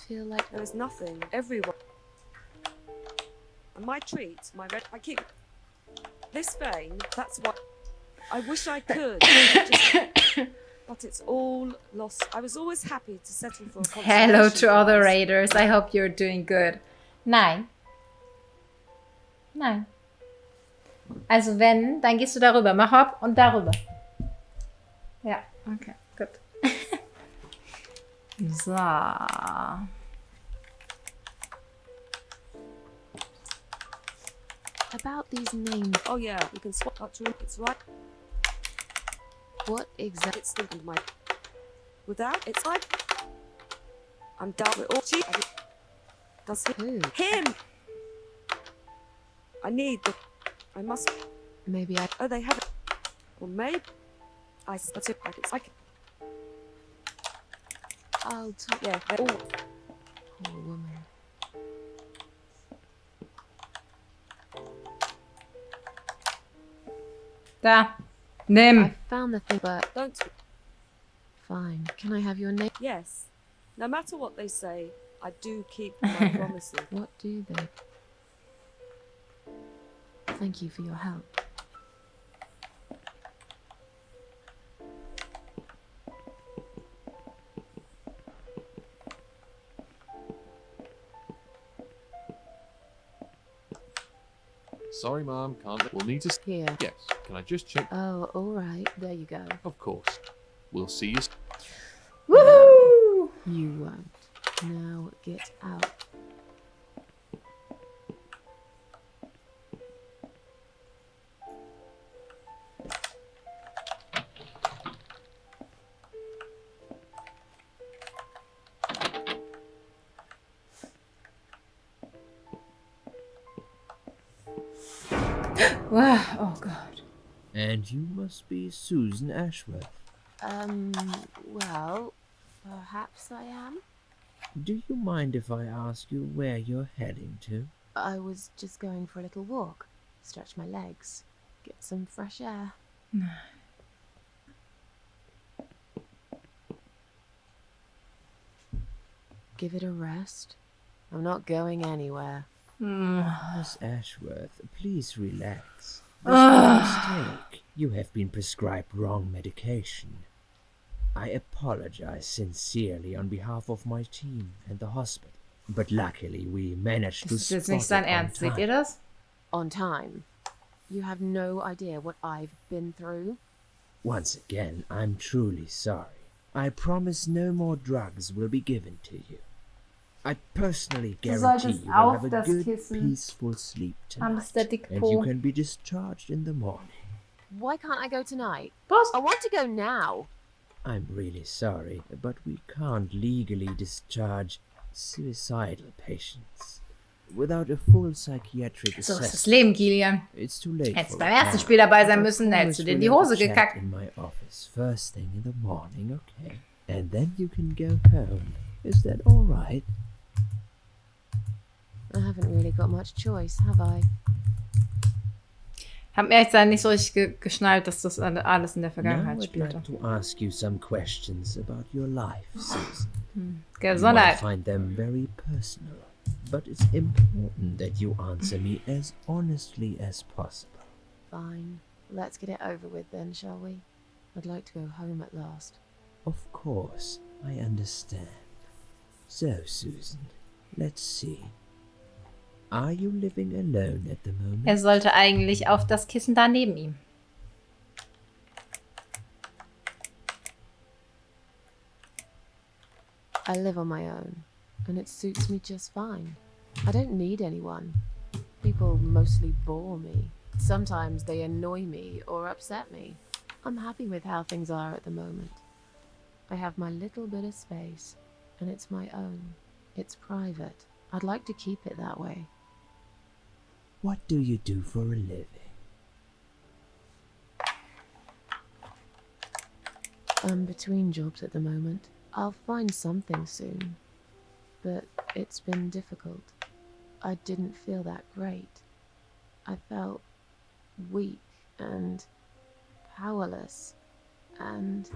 Feel like There is nothing. Everyone. And my treat, my red. I keep. This vein, that's what. I wish I could. But it's all lost. I was always happy to settle for a Hello consolation to other prize. raiders. I hope you're doing good. Nein. Nein. Also wenn, dann gehst du darüber. Mach hopp und darüber. Ja, okay, gut. So. about these names. Oh yeah, you can swap that to it's right. What exactly? It's thinking my. Without it's like. I'm down with all cheap. Does Who? him? I need the. I must. Maybe I. Oh, they have it. Or maybe. That's it. It's like. I'll talk. Yeah, they're all. Poor woman. Da. Nimm. I found the thing, but Don't. fine. Can I have your name? Yes. No matter what they say, I do keep my promises. What do they? Thank you for your help. Sorry, Mom, can't. We'll need to. Here. Yes. Can I just check? Oh, all right. There you go. Of course. We'll see you. Woohoo! You won't. Now get out. Oh God. And you must be Susan Ashworth. Well, perhaps I am. Do you mind if I ask you where you're heading to? I was just going for a little walk. Stretch my legs. Get some fresh air. Give it a rest. I'm not going anywhere. Miss Ashworth, please relax. This is a mistake. You have been prescribed wrong medication. I apologize sincerely on behalf of my team and the hospital. But luckily we managed to Das ist jetzt spot nicht sein it on Ernst. Seht time. ihr das? On time. You have no idea what I've been through. Once again, I'm truly sorry. I promise no more drugs will be given to you. I personally Du guarantee solltest you will auf have a das good, Kissen peaceful sleep tonight. Anesthetic And Po. you can be discharged in the morning. Why can't I go tonight? Was? I want to go now. I'm really sorry, but we can't legally discharge suicidal patients without a full psychiatric So ist das assessment. Leben, Kilian. It's too late. Hättest for beim it ersten now, Spiel dabei but sein I müssen, da hättest promise du dir in we'll die have a Hose chat gekackt. in my office first thing in the morning, okay? And then you can go home. Is that all right? I haven't really got much choice, have I? Hab mir jetzt nicht so richtig geschnallt, dass das alles in der Now Vergangenheit I'd spielte. like to ask you some questions about your life, Susan. You might Gesundheit. find them very personal, but it's important that you answer me as honestly as possible. Fine. Let's get it over with then, shall we? I'd like to go home at last. Of course, I understand. So, Susan, let's see. Are you living alone at the moment? Er sollte eigentlich auf das Kissen da neben ihm. I live on my own, and it suits me just fine. I don't need anyone. People mostly bore me. Sometimes they annoy me or upset me. I'm happy with how things are at the moment. I have my little bit of space, and it's my own. It's private. I'd like to keep it that way. What do you do for a living? I'm between jobs at the moment. I'll find something soon. But it's been difficult. I didn't feel that great. I felt weak and powerless and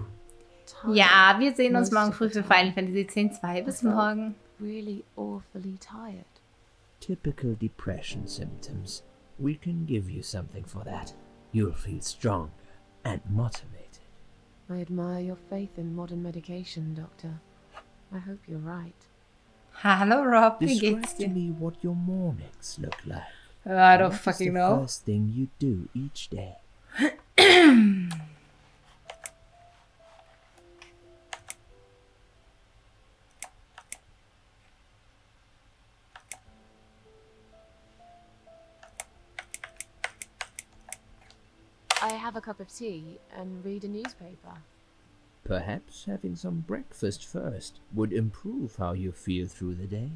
tired. Ja, wir sehen uns most morgen of früh the für time. Final Fantasy X-2. Bis I felt morgen. really awfully tired. Typical depression symptoms. We can give you something for that. You'll feel stronger and motivated. I admire your faith in modern medication, Doctor. I hope you're right. Hallo Rob, wie Describe geht's to dir? me what your mornings look like. I don't What is fucking the know. first thing you do each day? I have a cup of tea and read a newspaper. Perhaps having some breakfast first would improve how you feel through the day.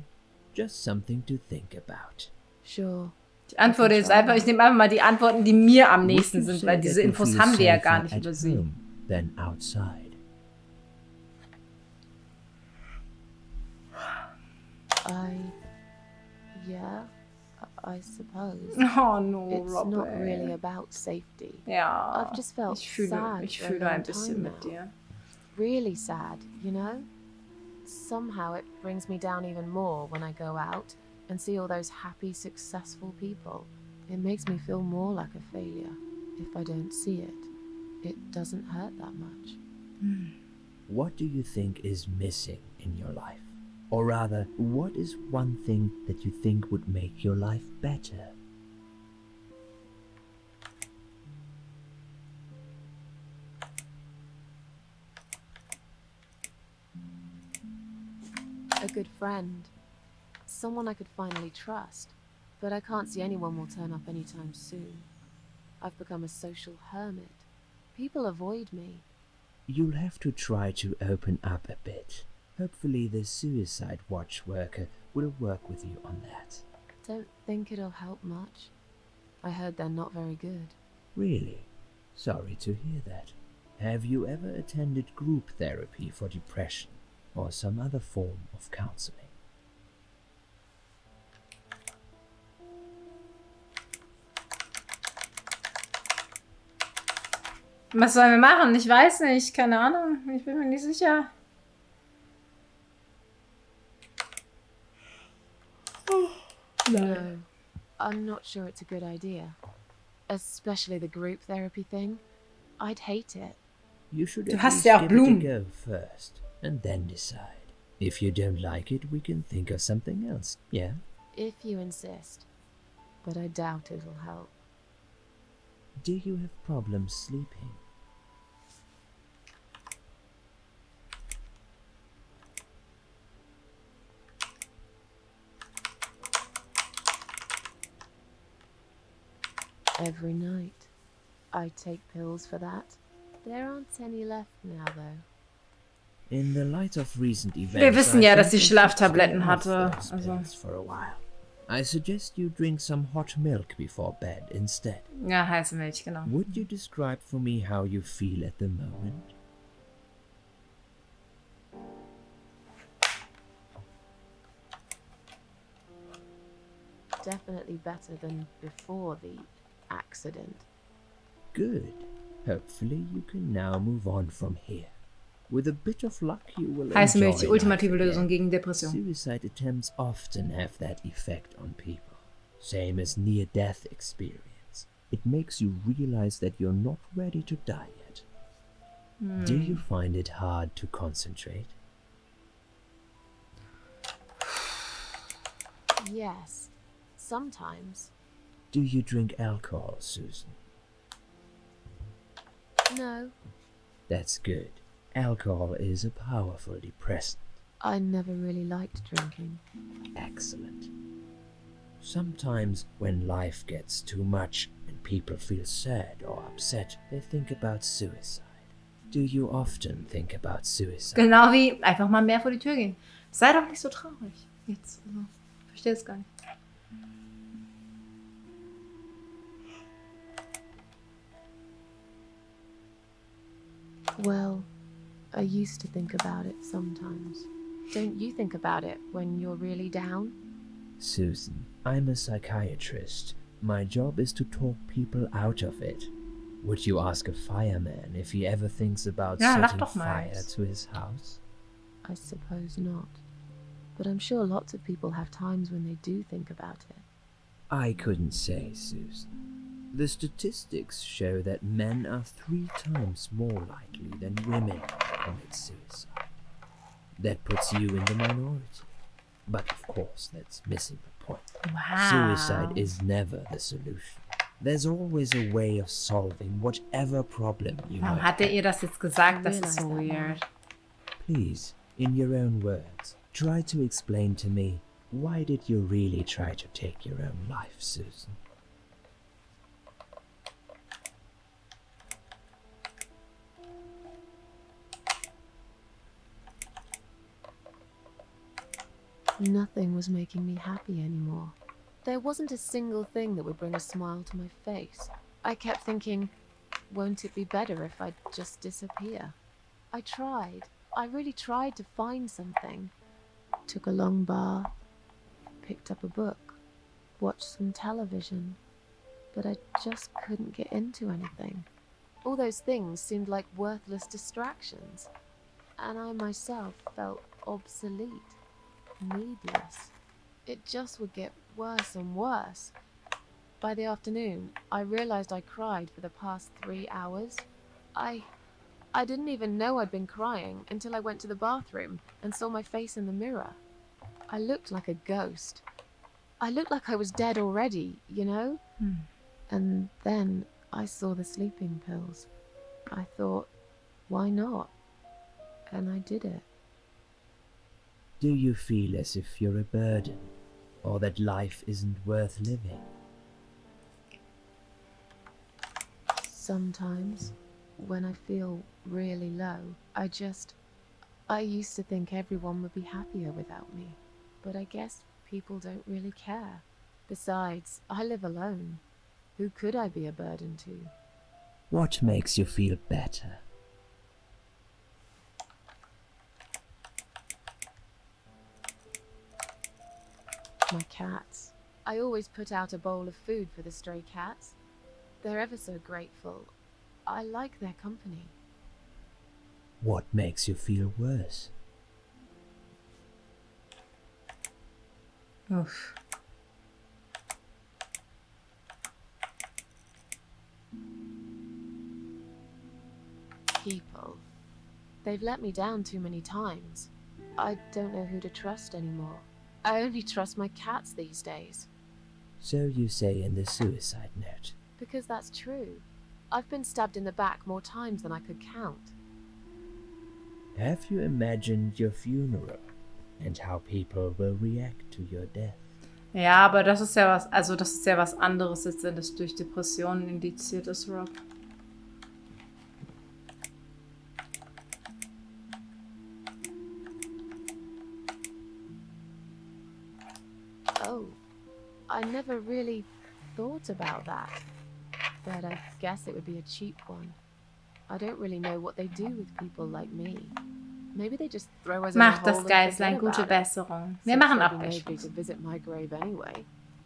Just something to think about. Sure. Die Antwort ist einfach, ich nehme einfach mal die Antworten, die mir am nächsten Would you sind, say weil that diese you Infos feel haben wir ja safer gar nicht at über sie. home than outside? Yeah, I suppose. Oh no, It's Rob. not ey. really about safety. Ja, I've just felt ich fühle sad for a ein long bisschen time mit now. dir. Really sad, you know? Somehow it brings me down even more when I go out and see all those happy, successful people. It makes me feel more like a failure. If I don't see it, it doesn't hurt that much. What do you think is missing in your life? Or rather, what is one thing that you think would make your life better? A good friend. Someone I could finally trust. But I can't see anyone will turn up anytime soon. I've become a social hermit. People avoid me. You'll have to try to open up a bit. Hopefully the suicide watch worker will work with you on that. Don't think it'll help much. I heard they're not very good. Really? Sorry to hear that. Have you ever attended group therapy for depression or some other form of counseling? Was sollen wir machen? Ich weiß nicht, keine Ahnung. Ich bin mir nicht sicher. No, I'm not sure it's a good idea. Especially the group therapy thing. I'd hate it. You should Du at hast least ja auch give it a Blumen. go first and then decide. If you don't like it, we can think of something else, yeah? If you insist. But I doubt it'll help. Do you have problems sleeping? Every night. I take pills for that. There aren't any left now, though. In the light of recent events, Wir wissen I ja, think dass sie you should Schlaftabletten stay off hatte. those Also, pills for a while. I suggest you drink some hot milk before bed instead. ja, heiße Milch, genau. Would you describe for me how you feel at the moment? Definitely better than before the accident. Good. Hopefully you can now move on from here. With a bit of luck you will Heiße Milch, die enjoy ultimative life Lösung again. gegen Depression. Suicide attempts often have that effect on people. Same as near-death experience. It makes you realize that you're not ready to die yet. Do you find it hard to concentrate? Yes. Sometimes. Do you drink alcohol, Susan? No. That's good. Alcohol is a powerful depressant. I never really liked drinking. Excellent. Sometimes when life gets too much and people feel sad or upset, they think about suicide. Do you often think about suicide? Genau wie einfach mal mehr vor die Tür gehen. Sei doch nicht so traurig. Jetzt, also, verstehe es gar nicht. Well, I used to think about it sometimes. Don't you think about it when you're really down? Susan, I'm a psychiatrist. My job is to talk people out of it. Would you ask a fireman if he ever thinks about Ja, lach setting doch mal. fire to his house? I suppose not. But I'm sure lots of people have times when they do think about it. I couldn't say, Susan. The statistics show that men are 3 times more likely than women to commit suicide. That puts you in the minority. But of course, that's missing the point. Wow. Suicide is never the solution. There's always a way of solving whatever problem you Warum might hat er have. ihr das jetzt gesagt? Das ist realize so that now. weird. Please, in your own words, try to explain to me, why did you really try to take your own life, Susan? Nothing was making me happy anymore. There wasn't a single thing that would bring a smile to my face. I kept thinking, won't it be better if I just disappear? I tried. I really tried to find something. Took a long bath, picked up a book, watched some television, but I just couldn't get into anything. All those things seemed like worthless distractions, and I myself felt obsolete, needless. It just would get worse and worse. By the afternoon, I realized I cried for the past 3 hours. I didn't even know I'd been crying until I went to the bathroom and saw my face in the mirror. I looked like a ghost. I looked like I was dead already, you know? And then I saw the sleeping pills. I thought, why not? And I did it. Do you feel as if you're a burden, or that life isn't worth living? Sometimes, when I feel really low, I used to think everyone would be happier without me. But I guess people don't really care. Besides, I live alone. Who could I be a burden to? What makes you feel better? My cats. I always put out a bowl of food for the stray cats. They're ever so grateful. I like their company. What makes you feel worse? Uff. People. They've let me down too many times. I don't know who to trust anymore. I only trust my cats these days. So you say in the suicide note. Because that's true. I've been stabbed in the back more times than I could count. Have you imagined your funeral and how people will react to your death? Ja, aber das ist ja was, also das ist ja was anderes, als wenn das durch Depressionen indiziert ist, Rob. Oh, I never really thought about that. But I guess it would be a cheap one. I don't really know what they do with people like me. Maybe they just throw us in a Mach hole das, and Geislein, forget gute about it. Besserung. Wir Since machen there'll be Abrechnung. nobody to visit my grave anyway.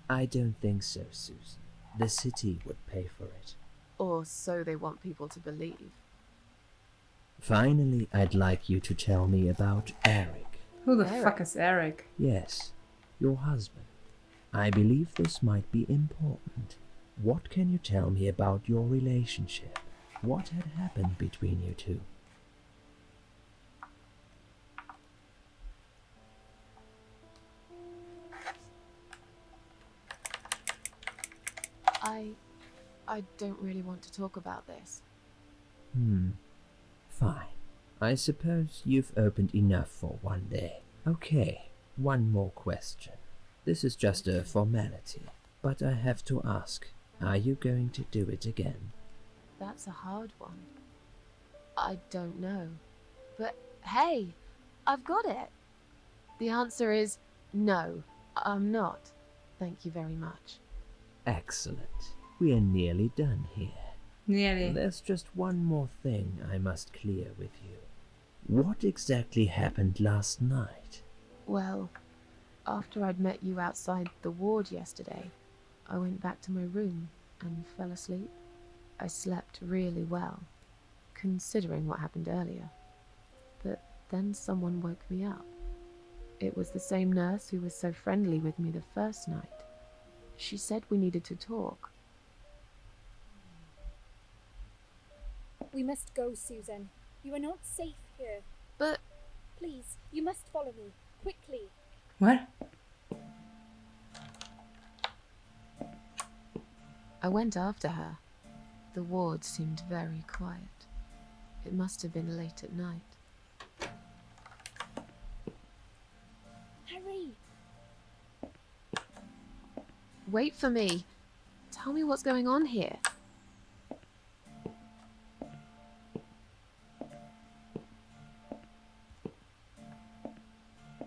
I don't think so, Susan. The city would pay for it. Or so they want people to believe. Finally, I'd like you to tell me about Eric. Who the fuck is Eric? Yes, your husband. I believe this might be important. What can you tell me about your relationship? What had happened between you two? I don't really want to talk about this. Fine. I suppose you've opened enough for one day. Okay, one more question. This is just a formality, but I have to ask, are you going to do it again? That's a hard one. I don't know. But hey, I've got it. The answer is no, I'm not. Thank you very much. Excellent. We are nearly done here. Nearly. There's just one more thing I must clear with you. What exactly happened last night? Well, after I'd met you outside the ward yesterday, I went back to my room and fell asleep. I slept really well, considering what happened earlier. But then someone woke me up. It was the same nurse who was so friendly with me the first night. She said we needed to talk. We must go, Susan. You are not safe here. But... Please, you must follow me. Quickly. What? I went after her. The ward seemed very quiet. It must have been late at night. Hurry! Wait for me. Tell me what's going on here.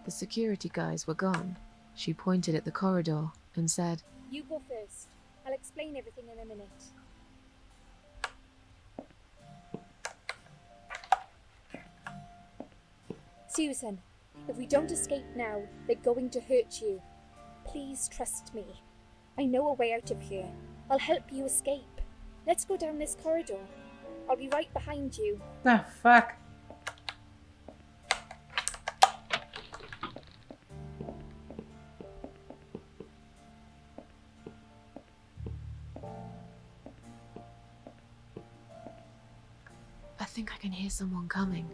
The security guys were gone. She pointed at the corridor and said, You go first. I'll explain everything in a minute. Susan, if we don't escape now, they're going to hurt you. Please trust me. I know a way out of here. I'll help you escape. Let's go down this corridor. I'll be right behind you. Oh, fuck. I think I can hear someone coming.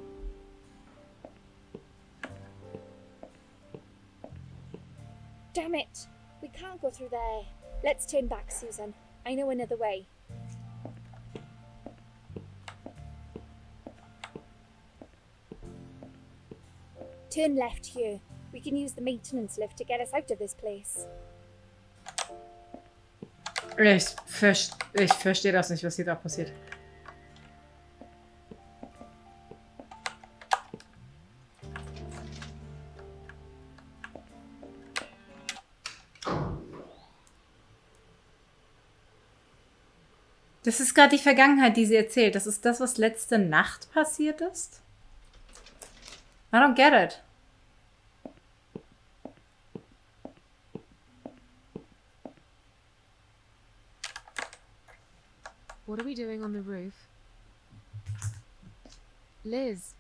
Damn it! We can't go through there. Let's turn back, Susan. I know another way. Turn left here. We can use the maintenance lift to get us out of this place. Ich verstehe das nicht, was hier da passiert. Das ist gerade die Vergangenheit, die sie erzählt. Das ist das, was letzte Nacht passiert ist? I don't get it. What are we doing on the roof? Liz.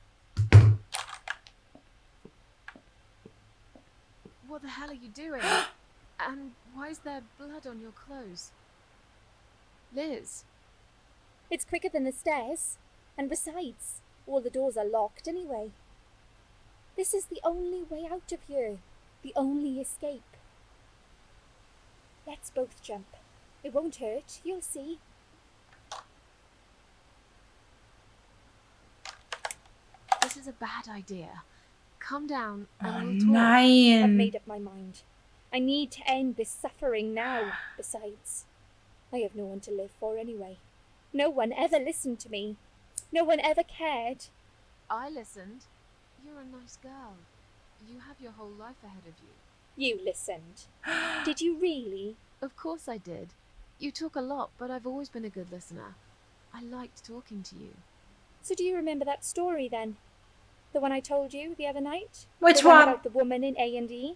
What the hell are you doing? And why is there blood on your clothes? Liz. It's quicker than the stairs. And besides, all the doors are locked anyway. This is the only way out of here. The only escape. Let's both jump. It won't hurt, you'll see. This is a bad idea. Come down and we'll talk. Nein. I've made up my mind. I need to end this suffering now. Besides, I have no one to live for anyway. No one ever listened to me. No one ever cared. I listened. You're a nice girl. You have your whole life ahead of you. You listened. Did you really? Of course I did. You talk a lot, but I've always been a good listener. I liked talking to you. So do you remember that story then? The one I told you the other night? Which the one? About the woman in A&E?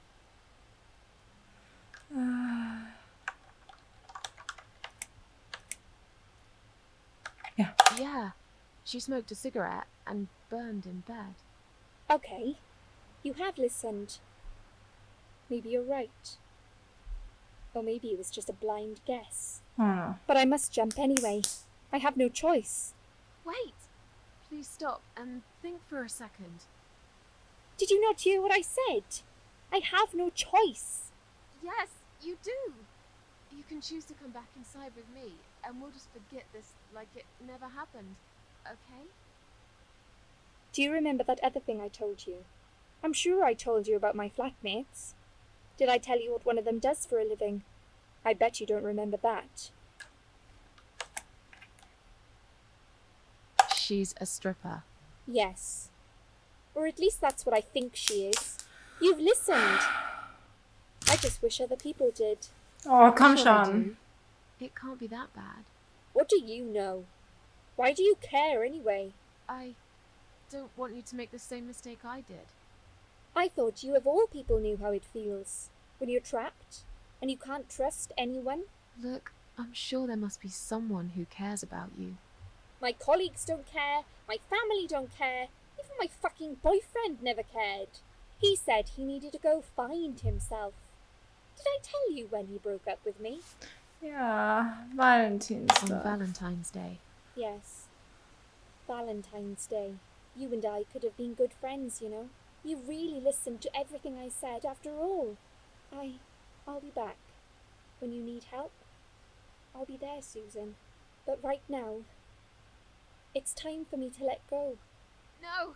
Yeah. She smoked a cigarette and burned in bed. Okay. You have listened. Maybe you're right. Or maybe it was just a blind guess. But I must jump anyway. I have no choice. Wait! Please stop and think for a second. Did you not hear what I said? I have no choice. Yes, you do. You can choose to come back inside with me, and we'll just forget this like it never happened, okay? Do you remember that other thing I told you? I'm sure I told you about my flatmates. Did I tell you what one of them does for a living? I bet you don't remember that. She's a stripper. Yes. Or at least that's what I think she is. You've listened. I just wish other people did. Oh, komm Sure I schon. do. It can't be that bad. What do you know? Why do you care anyway? I don't want you to make the same mistake I did. I thought you of all people knew how it feels when you're trapped and you can't trust anyone. Look, I'm sure there must be someone who cares about you. My colleagues don't care, my family don't care, even my fucking boyfriend never cared. He said he needed to go find himself. Did I tell you when he broke up with me? Ja, Valentinstag. On Valentine's Day. Yes. Valentine's Day. You and I could have been good friends, you know. You really listened to everything I said after all. I'll be back. When you need help, I'll be there, Susan. But right now, it's time for me to let go. No!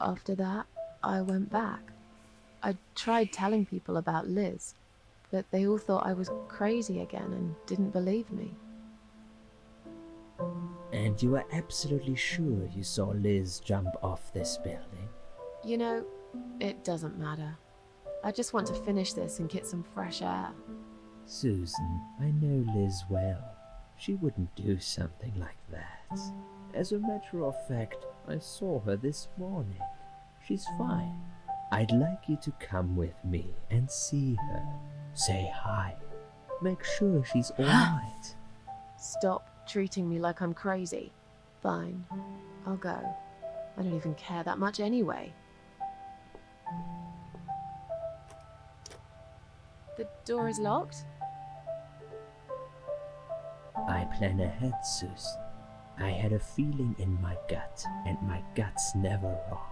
After that, I went back. I tried telling people about Liz, but they all thought I was crazy again and didn't believe me. And you are absolutely sure you saw Liz jump off this building? You know, it doesn't matter. I just want to finish this and get some fresh air. Susan, I know Liz well. She wouldn't do something like that. As a matter of fact, I saw her this morning. She's fine. I'd like you to come with me and see her. Say hi. Make sure she's alright. Stop treating me like I'm crazy. Fine, I'll go. I don't even care that much anyway. The door is locked? I plan ahead, Susan. I had a feeling in my gut, and my gut's never wrong.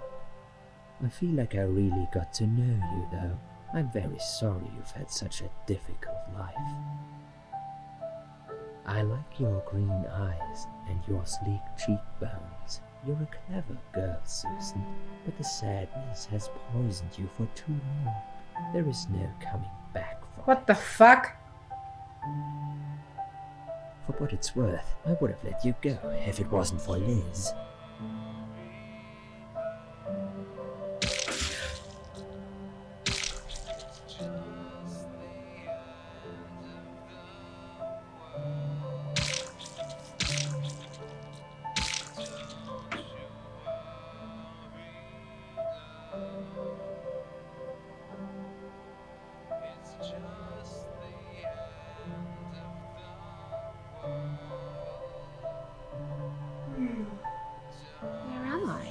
I feel like I really got to know you, though. I'm very sorry you've had such a difficult life. I like your green eyes and your sleek cheekbones. You're a clever girl, Susan, but the sadness has poisoned you for too long. There is no coming back from What the fuck? For what it's worth, I would have let you go if it wasn't for Liz. Where am I?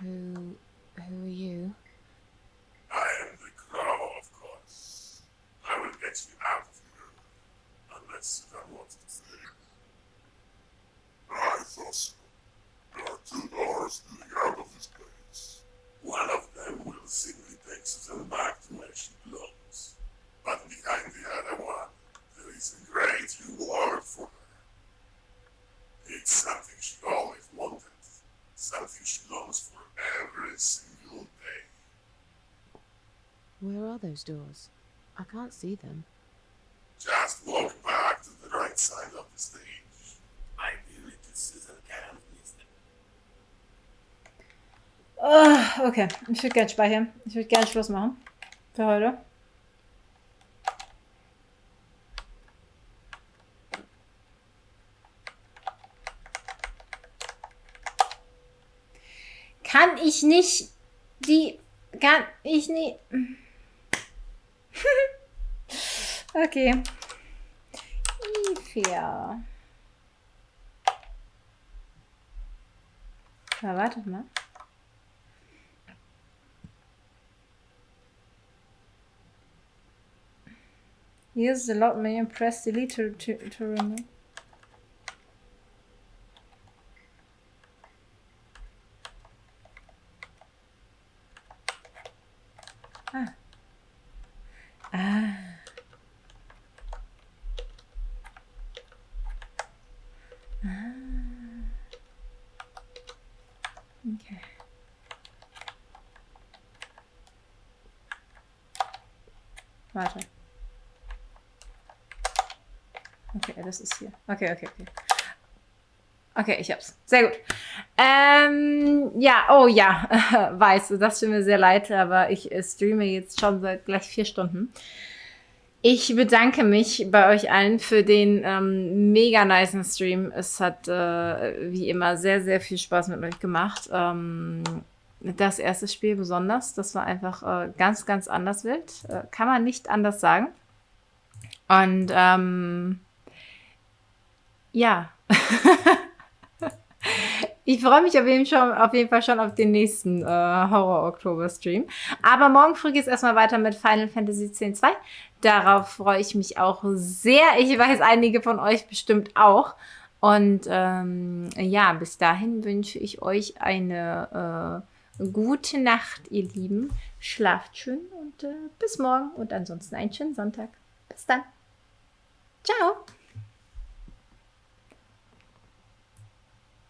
Who are you? I am the Crow, of course. I will get you out of here, unless you don't want to stay. I thought so. There are two doors leading out of this place. One of them will simply take Susan back to where she belongs. But behind the other one, there is a great reward for her. It's something she always wanted. Something she longs for every single day. Where are those doors? I can't see them. Just walk back to the right side of the stage. I believe Susan can miss them. Okay, ich würde gerne speichern. Ich würde gerne Schluss machen. Für heute. Kann ich nicht kann ich nicht. Okay. Fair. Na, wartet mal. Use the lock menu and press delete to remove. Okay. Warte. Okay, das ist hier. Okay. Okay, ich hab's. Sehr gut. Ja, oh ja, weiß, das tut mir sehr leid, aber ich streame jetzt schon seit gleich 4 Stunden. Ich bedanke mich bei euch allen für den mega nicen Stream. Es hat wie immer sehr, sehr viel Spaß mit euch gemacht. Das erste Spiel besonders, das war einfach ganz, ganz anders wild. Kann man nicht anders sagen. Und ja. Ich freue mich auf jeden Fall schon auf den nächsten Horror-Oktober-Stream. Aber morgen früh geht es erstmal weiter mit Final Fantasy X-2. Darauf freue ich mich auch sehr. Ich weiß, einige von euch bestimmt auch. Und ja, bis dahin wünsche ich euch eine gute Nacht, ihr Lieben. Schlaft schön und bis morgen. Und ansonsten einen schönen Sonntag. Bis dann. Ciao.